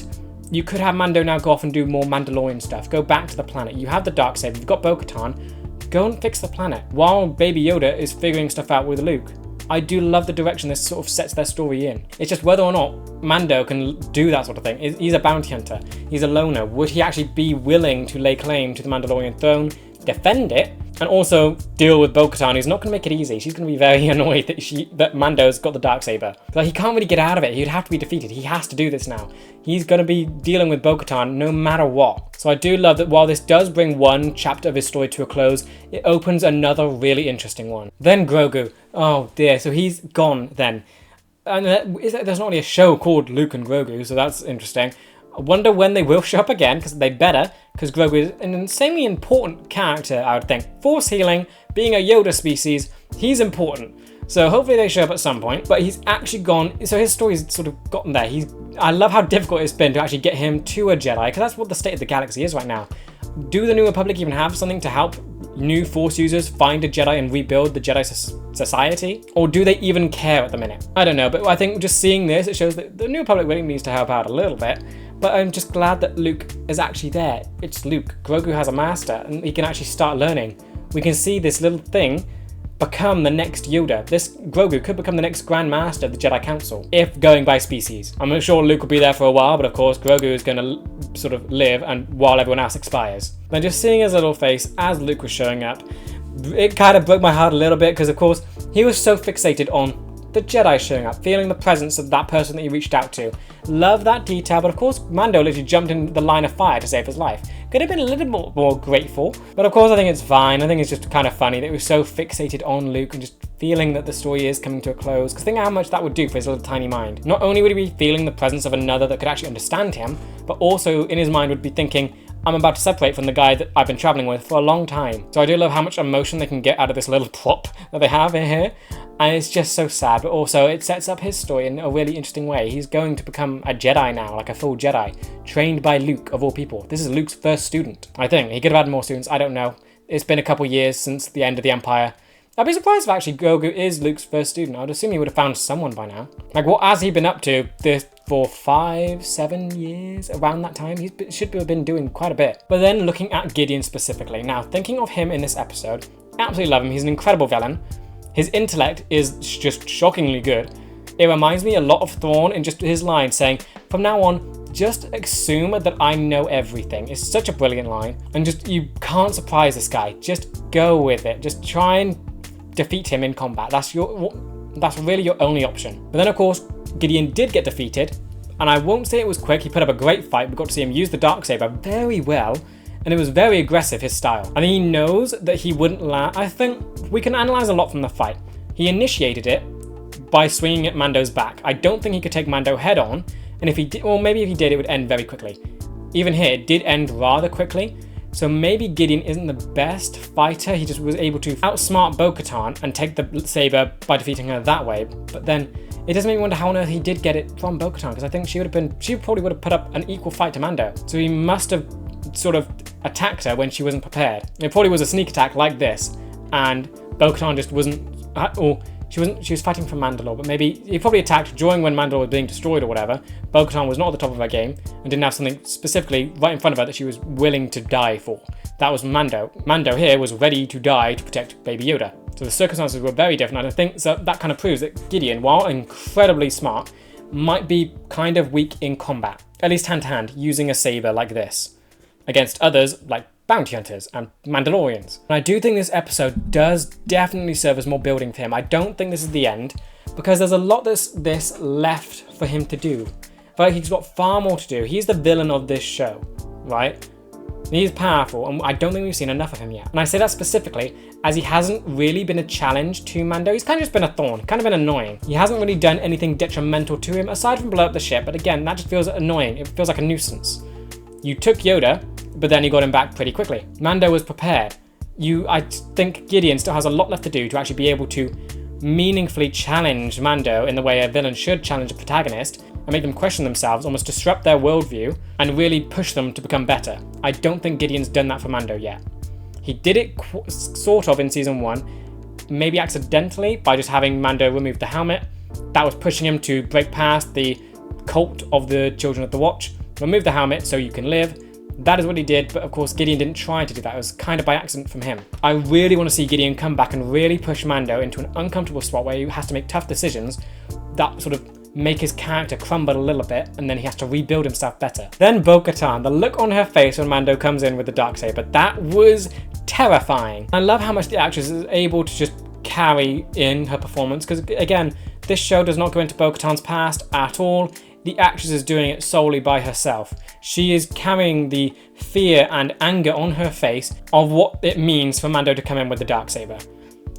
you could have Mando now go off and do more Mandalorian stuff. Go back to the planet. You have the Darksaber. You've got Bo-Katan. Go and fix the planet while Baby Yoda is figuring stuff out with Luke. I do love the direction this sort of sets their story in. It's just whether or not Mando can do that sort of thing. He's a bounty hunter. He's a loner. Would he actually be willing to lay claim to the Mandalorian throne, defend it, and also deal with Bo-Katan, who's not going to make it easy. She's going to be very annoyed that Mando's got the Darksaber. Like, he can't really get out of it. He'd have to be defeated. He has to do this now. He's going to be dealing with Bo-Katan no matter what. So I do love that while this does bring one chapter of his story to a close, it opens another really interesting one. Then Grogu. Oh dear, so he's gone then. And there's not really a show called Luke and Grogu, so that's interesting. I wonder when they will show up again, because they better, because Grogu is an insanely important character, I would think. Force healing, being a Yoda species, he's important. So hopefully they show up at some point, but he's actually gone, so his story's sort of gotten there. I love how difficult it's been to actually get him to a Jedi, because that's what the state of the galaxy is right now. Do the New Republic even have something to help new Force users find a Jedi and rebuild the Jedi society? Or do they even care at the minute? I don't know, but I think just seeing this, it shows that the New Republic really needs to help out a little bit. But I'm just glad that Luke is actually there. It's Luke. Grogu has a master, and he can actually start learning. We can see this little thing become the next Yoda. This Grogu could become the next Grand Master of the Jedi Council, if going by species. I'm not sure Luke will be there for a while, but of course Grogu is going to sort of live and while everyone else expires. And just seeing his little face as Luke was showing up, it kind of broke my heart a little bit, because of course he was so fixated on the Jedi showing up, feeling the presence of that person that he reached out to. Love that detail, but of course Mando literally jumped in the line of fire to save his life. Could have been a little bit more grateful, but of course I think it's fine. I think it's just kind of funny that he was so fixated on Luke and just feeling that the story is coming to a close, because think how much that would do for his little tiny mind. Not only would he be feeling the presence of another that could actually understand him, but also in his mind would be thinking, I'm about to separate from the guy that I've been traveling with for a long time. So I do love how much emotion they can get out of this little prop that they have in here. And it's just so sad, but also it sets up his story in a really interesting way. He's going to become a Jedi now, like a full Jedi, trained by Luke of all people. This is Luke's first student, I think. He could have had more students, I don't know. It's been a couple years since the end of the Empire. I'd be surprised if actually Grogu is Luke's first student. I'd assume he would have found someone by now. Like, what has he been up to for 5-7 years? Around that time, he should have been doing quite a bit. But then looking at Gideon specifically, now thinking of him in this episode, absolutely love him. He's an incredible villain. His intellect is just shockingly good. It reminds me a lot of Thrawn in just his line saying, from now on, just assume that I know everything. It's such a brilliant line. And just, you can't surprise this guy. Just go with it. Just try and defeat him in combat. That's really your only option. But then of course, Gideon did get defeated. And I won't say it was quick. He put up a great fight. We got to see him use the Darksaber very well. And it was very aggressive, his style. And he knows that he wouldn't land. I think we can analyze a lot from the fight. He initiated it by swinging at Mando's back. I don't think he could take Mando head on. And if he did, or maybe if he did, it would end very quickly. Even here, it did end rather quickly. So maybe Gideon isn't the best fighter. He just was able to outsmart Bo-Katan and take the saber by defeating her that way. But then it does make me wonder how on earth he did get it from Bo-Katan, because I think she probably would have put up an equal fight to Mando. So he must have sort of attacked her when she wasn't prepared. It probably was a sneak attack like this, and Bo-Katan just wasn't, or she was fighting for Mandalore, but maybe he probably attacked during when Mandalore was being destroyed or whatever. Bo-Katan was not at the top of her game and didn't have something specifically right in front of her that she was willing to die for. That was Mando. Mando here was ready to die to protect Baby Yoda. So the circumstances were very different, and I think that kind of proves that Gideon, while incredibly smart, might be kind of weak in combat, at least hand to hand, using a saber like this, against others like bounty hunters and Mandalorians. And I do think this episode does definitely serve as more building for him. I don't think this is the end, because there's a lot that's this left for him to do. But he's got far more to do. He's the villain of this show, right? He's powerful, and I don't think we've seen enough of him yet. And I say that specifically as he hasn't really been a challenge to Mando. He's kind of just been a thorn, kind of been annoying. He hasn't really done anything detrimental to him, aside from blow up the ship, but again, that just feels annoying. It feels like a nuisance. You took Yoda, but then you got him back pretty quickly. Mando was prepared. I think Gideon still has a lot left to do to actually be able to meaningfully challenge Mando in the way a villain should challenge a protagonist, and make them question themselves, almost disrupt their worldview, and really push them to become better. I don't think Gideon's done that for Mando yet. He did it sort of in season 1, maybe accidentally by just having Mando remove the helmet. That was pushing him to break past the cult of the Children of the Watch. Remove the helmet so you can live. That is what he did, but of course Gideon didn't try to do that. It was kind of by accident from him. I really want to see Gideon come back and really push Mando into an uncomfortable spot where he has to make tough decisions that sort of make his character crumble a little bit, and then he has to rebuild himself better. Then Bo-Katan, the look on her face when Mando comes in with the Darksaber, that was terrifying. I love how much the actress is able to just carry in her performance, because again, this show does not go into Bo-Katan's past at all. The actress is doing it solely by herself. She is carrying the fear and anger on her face of what it means for Mando to come in with the Darksaber.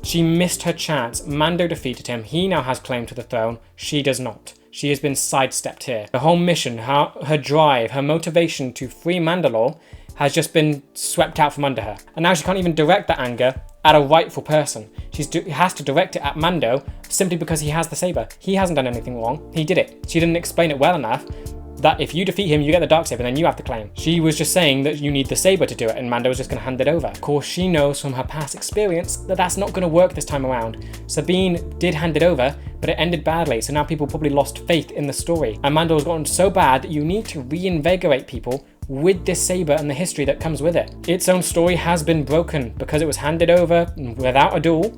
She missed her chance. Mando defeated him. He now has claim to the throne. She does not. She has been sidestepped here. The whole mission, her drive, her motivation to free Mandalore has just been swept out from under her. And now she can't even direct that anger at a rightful person. She has to direct it at Mando simply because he has the saber. He hasn't done anything wrong. He did it. She didn't explain it well enough that if you defeat him, you get the Darksaber, and then you have the claim. She was just saying that you need the saber to do it, and Mando was just going to hand it over. Of course, she knows from her past experience that that's not going to work this time around. Sabine did hand it over, but it ended badly, so now people probably lost faith in the story. And Mando has gotten so bad that you need to reinvigorate people with this saber and the history that comes with it. Its own story has been broken because it was handed over without a duel,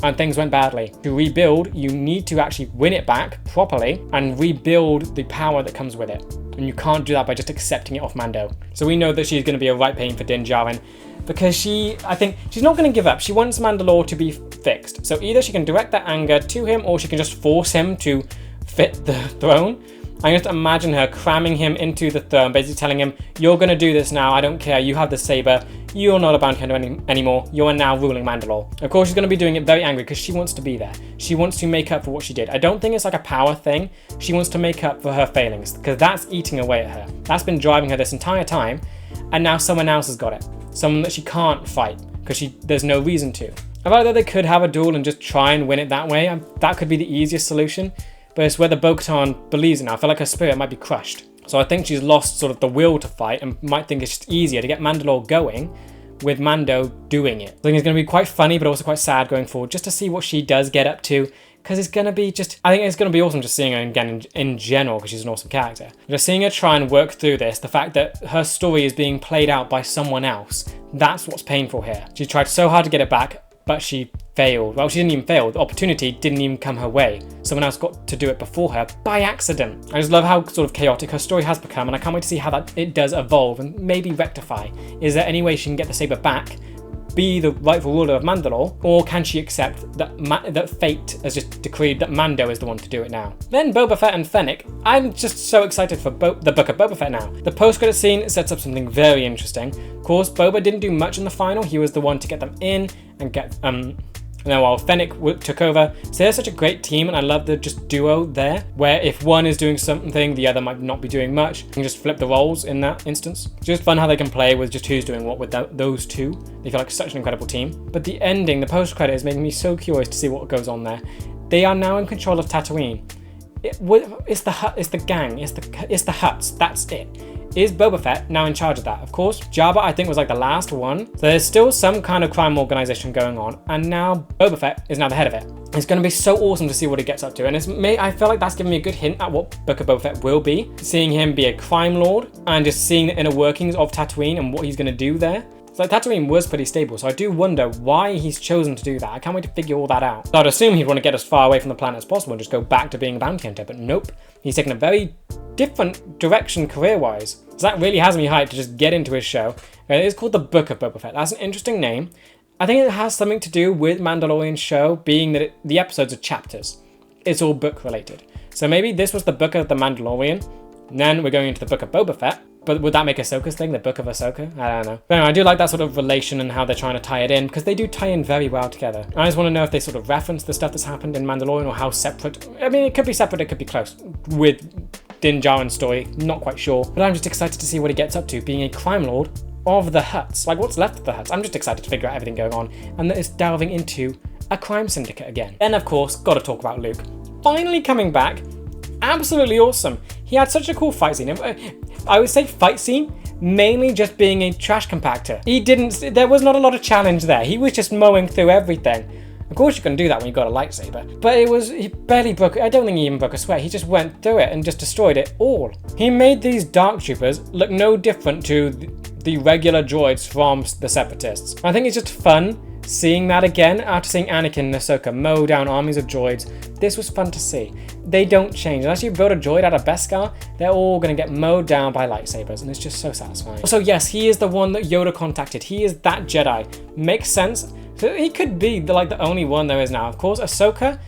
and things went badly. To rebuild, you need to actually win it back properly and rebuild the power that comes with it. And you can't do that by just accepting it off Mando. So we know that she's going to be a right pain for Din Djarin, because I think she's not going to give up. She wants Mandalore to be fixed. So either she can direct that anger to him, or she can just force him to fit the throne. I just imagine her cramming him into the throne, basically telling him, you're going to do this now, I don't care, you have the saber, you're not a bounty hunter anymore, you are now ruling Mandalore. Of course, she's going to be doing it very angry because she wants to be there. She wants to make up for what she did. I don't think it's like a power thing. She wants to make up for her failings, because that's eating away at her. That's been driving her this entire time, and now someone else has got it. Someone that she can't fight, because there's no reason to. I feel like they could have a duel and just try and win it that way. That could be the easiest solution. But it's whether Bo-Katan believes in it. I feel like her spirit might be crushed. So I think she's lost sort of the will to fight and might think it's just easier to get Mandalore going with Mando doing it. I think it's going to be quite funny, but also quite sad going forward, just to see what she does get up to. Because it's going to be just, I think it's going to be awesome just seeing her again in general, because she's an awesome character. Just seeing her try and work through this, the fact that her story is being played out by someone else, that's what's painful here. She tried so hard to get it back, but she failed. Well, she didn't even fail. The opportunity didn't even come her way. Someone else got to do it before her by accident. I just love how sort of chaotic her story has become, and I can't wait to see how it does evolve and maybe rectify. Is there any way she can get the saber back, be the rightful ruler of Mandalore, or can she accept that fate has just decreed that Mando is the one to do it now? Then Boba Fett and Fennec. I'm just so excited for the book of Boba Fett now. The post-credit scene sets up something very interesting. Of course, Boba didn't do much in the final. He was the one to get them in and get now while Fennec took over. So they're such a great team, and I love the just duo there, where if one is doing something, the other might not be doing much. You can just flip the roles in that instance. It's just fun how they can play with just who's doing what with those two. They feel like such an incredible team. But the ending, the post-credit, is making me so curious to see what goes on there. They are now in control of Tatooine. It's the hut, it's the gang, it's the huts, that's it. Is Boba Fett now in charge of that? Of course, Jabba I think was like the last one. So there's still some kind of crime organization going on, and now Boba Fett is now the head of it. It's going to be so awesome to see what he gets up to, and I feel like that's giving me a good hint at what Book of Boba Fett will be. Seeing him be a crime lord, and just seeing the inner workings of Tatooine and what he's going to do there. So Tatooine was pretty stable, so I do wonder why he's chosen to do that. I can't wait to figure all that out. So I'd assume he'd want to get as far away from the planet as possible and just go back to being a bounty hunter, but nope. He's taken a very different direction career-wise. So that really has me hyped to just get into his show. And it is called The Book of Boba Fett. That's an interesting name. I think it has something to do with Mandalorian's show, being that the episodes are chapters. It's all book related. So maybe this was the Book of the Mandalorian, and then we're going into the Book of Boba Fett. But would that make Ahsoka's thing, the Book of Ahsoka? I don't know. But anyway, I do like that sort of relation and how they're trying to tie it in, because they do tie in very well together. I just want to know if they sort of reference the stuff that's happened in Mandalorian, or how separate. I mean, it could be separate, it could be close with Din Djarin's story. Not quite sure. But I'm just excited to see what he gets up to, being a crime lord of the huts. Like, what's left of the huts? I'm just excited to figure out everything going on, and that it's delving into a crime syndicate again. Then, of course, got to talk about Luke. Finally coming back. Absolutely awesome. He had such a cool fight scene. I would say fight scene, mainly just being a trash compactor. There was not a lot of challenge there. He was just mowing through everything. Of course you can do that when you've got a lightsaber. But he barely broke it. I don't think he even broke a sweat. He just went through it and just destroyed it all. He made these dark troopers look no different to the regular droids from the Separatists. I think it's just fun seeing that again after seeing Anakin and Ahsoka mow down armies of droids. This was fun to see. They don't change. Unless you build a droid out of Beskar, they're all going to get mowed down by lightsabers, and it's just so satisfying. So yes, he is the one that Yoda contacted. He is that Jedi. Makes sense. So he could be the only one there is now. Of course, Ahsoka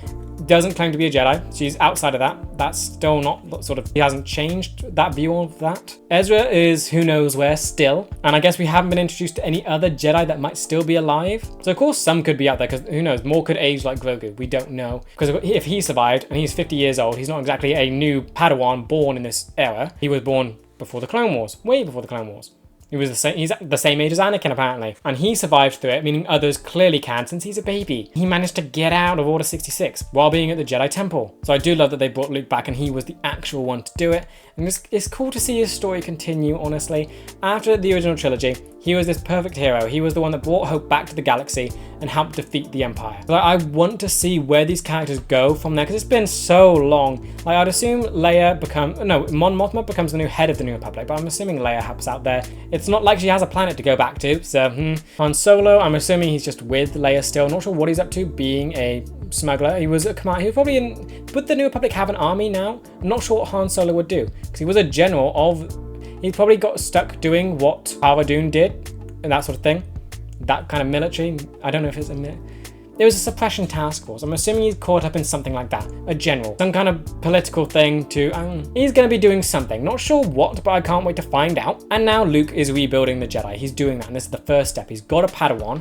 doesn't claim to be a Jedi. She's outside of that. That's still not sort of, he hasn't changed that view of that. Ezra is who knows where still, and I guess we haven't been introduced to any other Jedi that might still be alive. So of course some could be out there, because who knows, more could age like Grogu. We don't know, because if he survived and he's 50 years old, he's not exactly a new Padawan born in this era. He was born before the Clone Wars, way before the Clone Wars. He's the same age as Anakin, apparently. And he survived through it, meaning others clearly can, since he's a baby. He managed to get out of Order 66 while being at the Jedi Temple. So I do love that they brought Luke back and he was the actual one to do it. And it's cool to see his story continue, honestly. After the original trilogy, he was this perfect hero. He was the one that brought hope back to the galaxy and helped defeat the Empire. So I want to see where these characters go from there, because it's been so long. Like, I'd assume Mon Mothma becomes the new head of the New Republic, but I'm assuming Leia helps out there. It's not like she has a planet to go back to, so Han Solo, I'm assuming he's just with Leia still. Not sure what he's up to, being a smuggler. He was a commander. He was probably in. Would the New Republic have an army now? I'm not sure what Han Solo would do, because he was a general of. He probably got stuck doing what Cara Dune did and that sort of thing. That kind of military. I don't know if it's a. There was a suppression task force. I'm assuming he's caught up in something like that. A general. Some kind of political thing to. He's going to be doing something. Not sure what, but I can't wait to find out. And now Luke is rebuilding the Jedi. He's doing that, and this is the first step. He's got a Padawan.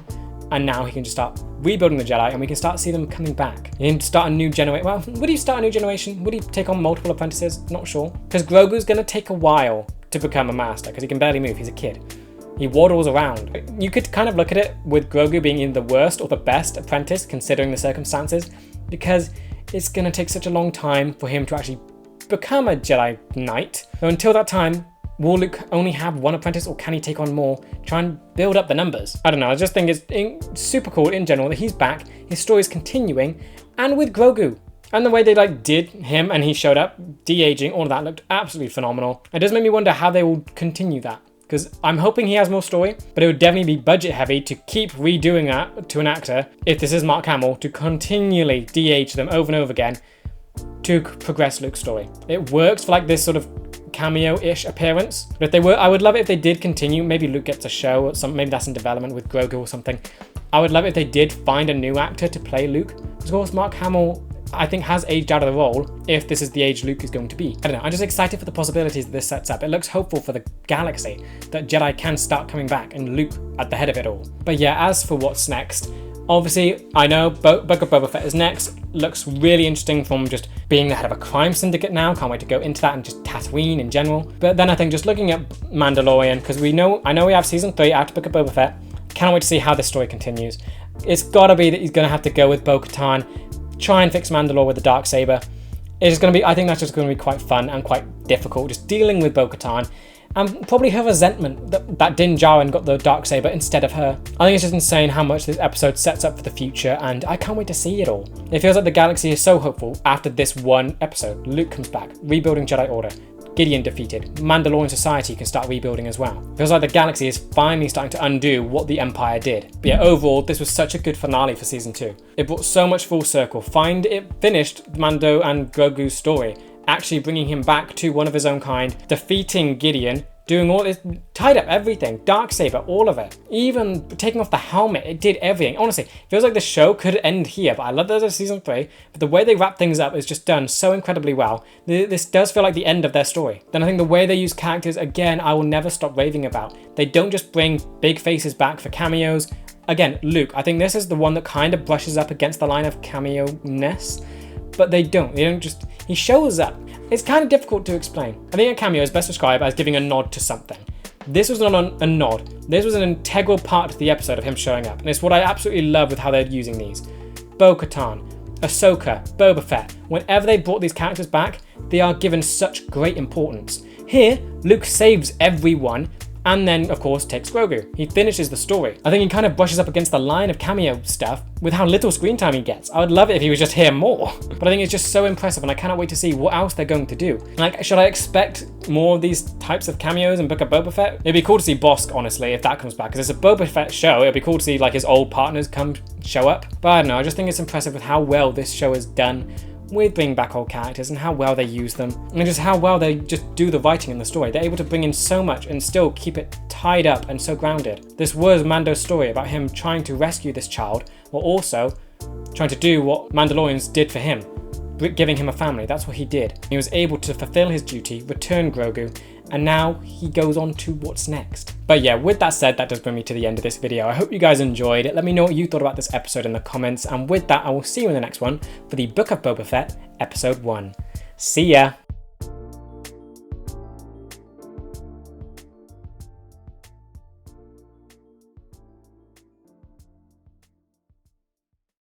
And now he can just start rebuilding the Jedi, and we can start seeing them coming back. He can start a new generation. Well, would he start a new generation? Would he take on multiple apprentices? Not sure. Because Grogu's going to take a while to become a master, because he can barely move. He's a kid. He waddles around. You could kind of look at it with Grogu being either the worst or the best apprentice, considering the circumstances, because it's going to take such a long time for him to actually become a Jedi Knight. So until that time, Will Luke only have one apprentice, or can he take on more? Try and build up the numbers. I don't know, I just think it's super cool in general that he's back, his story is continuing, and with Grogu. And the way they like did him and he showed up, de-aging, all of that looked absolutely phenomenal. It does make me wonder how they will continue that. Because I'm hoping he has more story, but it would definitely be budget heavy to keep redoing that to an actor, if this is Mark Hamill, to continually de-age them over and over again to progress Luke's story. It works for like this sort of cameo-ish appearance, but if they were, I would love it if they did continue. Maybe Luke gets a show or something, maybe that's in development with Grogu or something. I would love it if they did find a new actor to play Luke. Because of course Mark Hamill, I think, has aged out of the role if this is the age Luke is going to be. I don't know, I'm just excited for the possibilities that this sets up. It looks hopeful for the galaxy that Jedi can start coming back and Luke at the head of it all. But yeah, as for what's next, obviously, I know Book of Boba Fett is next. Looks really interesting from just being the head of a crime syndicate now. Can't wait to go into that and just Tatooine in general. But then I think just looking at Mandalorian, because I know we have season 3 after Book of Boba Fett. Can't wait to see how this story continues. It's gotta be that he's gonna have to go with Bo-Katan, try and fix Mandalore with the Darksaber. It's going to be, I think that's just going to be quite fun and quite difficult, just dealing with Bo-Katan, and probably her resentment that Din Djarin got the Darksaber instead of her. I think it's just insane how much this episode sets up for the future, and I can't wait to see it all. It feels like the galaxy is so hopeful after this one episode. Luke comes back, rebuilding Jedi Order, Gideon defeated, Mandalorian society can start rebuilding as well. It feels like the galaxy is finally starting to undo what the Empire did. But yeah, overall, this was such a good finale for season 2. It brought so much full circle. It finished Mando and Grogu's story, actually bringing him back to one of his own kind, defeating Gideon, doing all this, tied up everything, Darksaber, all of it. Even taking off the helmet, it did everything. Honestly, it feels like the show could end here, but I love that it's season 3, but the way they wrap things up is just done so incredibly well. This does feel like the end of their story. Then I think the way they use characters, again, I will never stop raving about. They don't just bring big faces back for cameos. Again, Luke, I think this is the one that kind of brushes up against the line of cameo-ness, but they don't just, he shows up. It's kind of difficult to explain. I think a cameo is best described as giving a nod to something. This was not a nod. This was an integral part of the episode of him showing up. And it's what I absolutely love with how they're using these. Bo-Katan, Ahsoka, Boba Fett. Whenever they brought these characters back, they are given such great importance. Here, Luke saves everyone, and then, of course, takes Grogu. He finishes the story. I think he kind of brushes up against the line of cameo stuff with how little screen time he gets. I would love it if he was just here more. But I think it's just so impressive, and I cannot wait to see what else they're going to do. Like, should I expect more of these types of cameos in Book of Boba Fett? It'd be cool to see Bosk, honestly, if that comes back, because it's a Boba Fett show. It'd be cool to see, like, his old partners show up. But I don't know, I just think it's impressive with how well this show is done with bringing back old characters and how well they use them, and just how well they just do the writing in the story. They're able to bring in so much and still keep it tied up and so grounded. This was Mando's story about him trying to rescue this child, while also trying to do what Mandalorians did for him, giving him a family. That's what he did. He was able to fulfill his duty, return Grogu, and now he goes on to what's next. But yeah, with that said, that does bring me to the end of this video. I hope you guys enjoyed it. Let me know what you thought about this episode in the comments, and with that, I will see you in the next one for the Book of Boba Fett, Episode 1. See ya!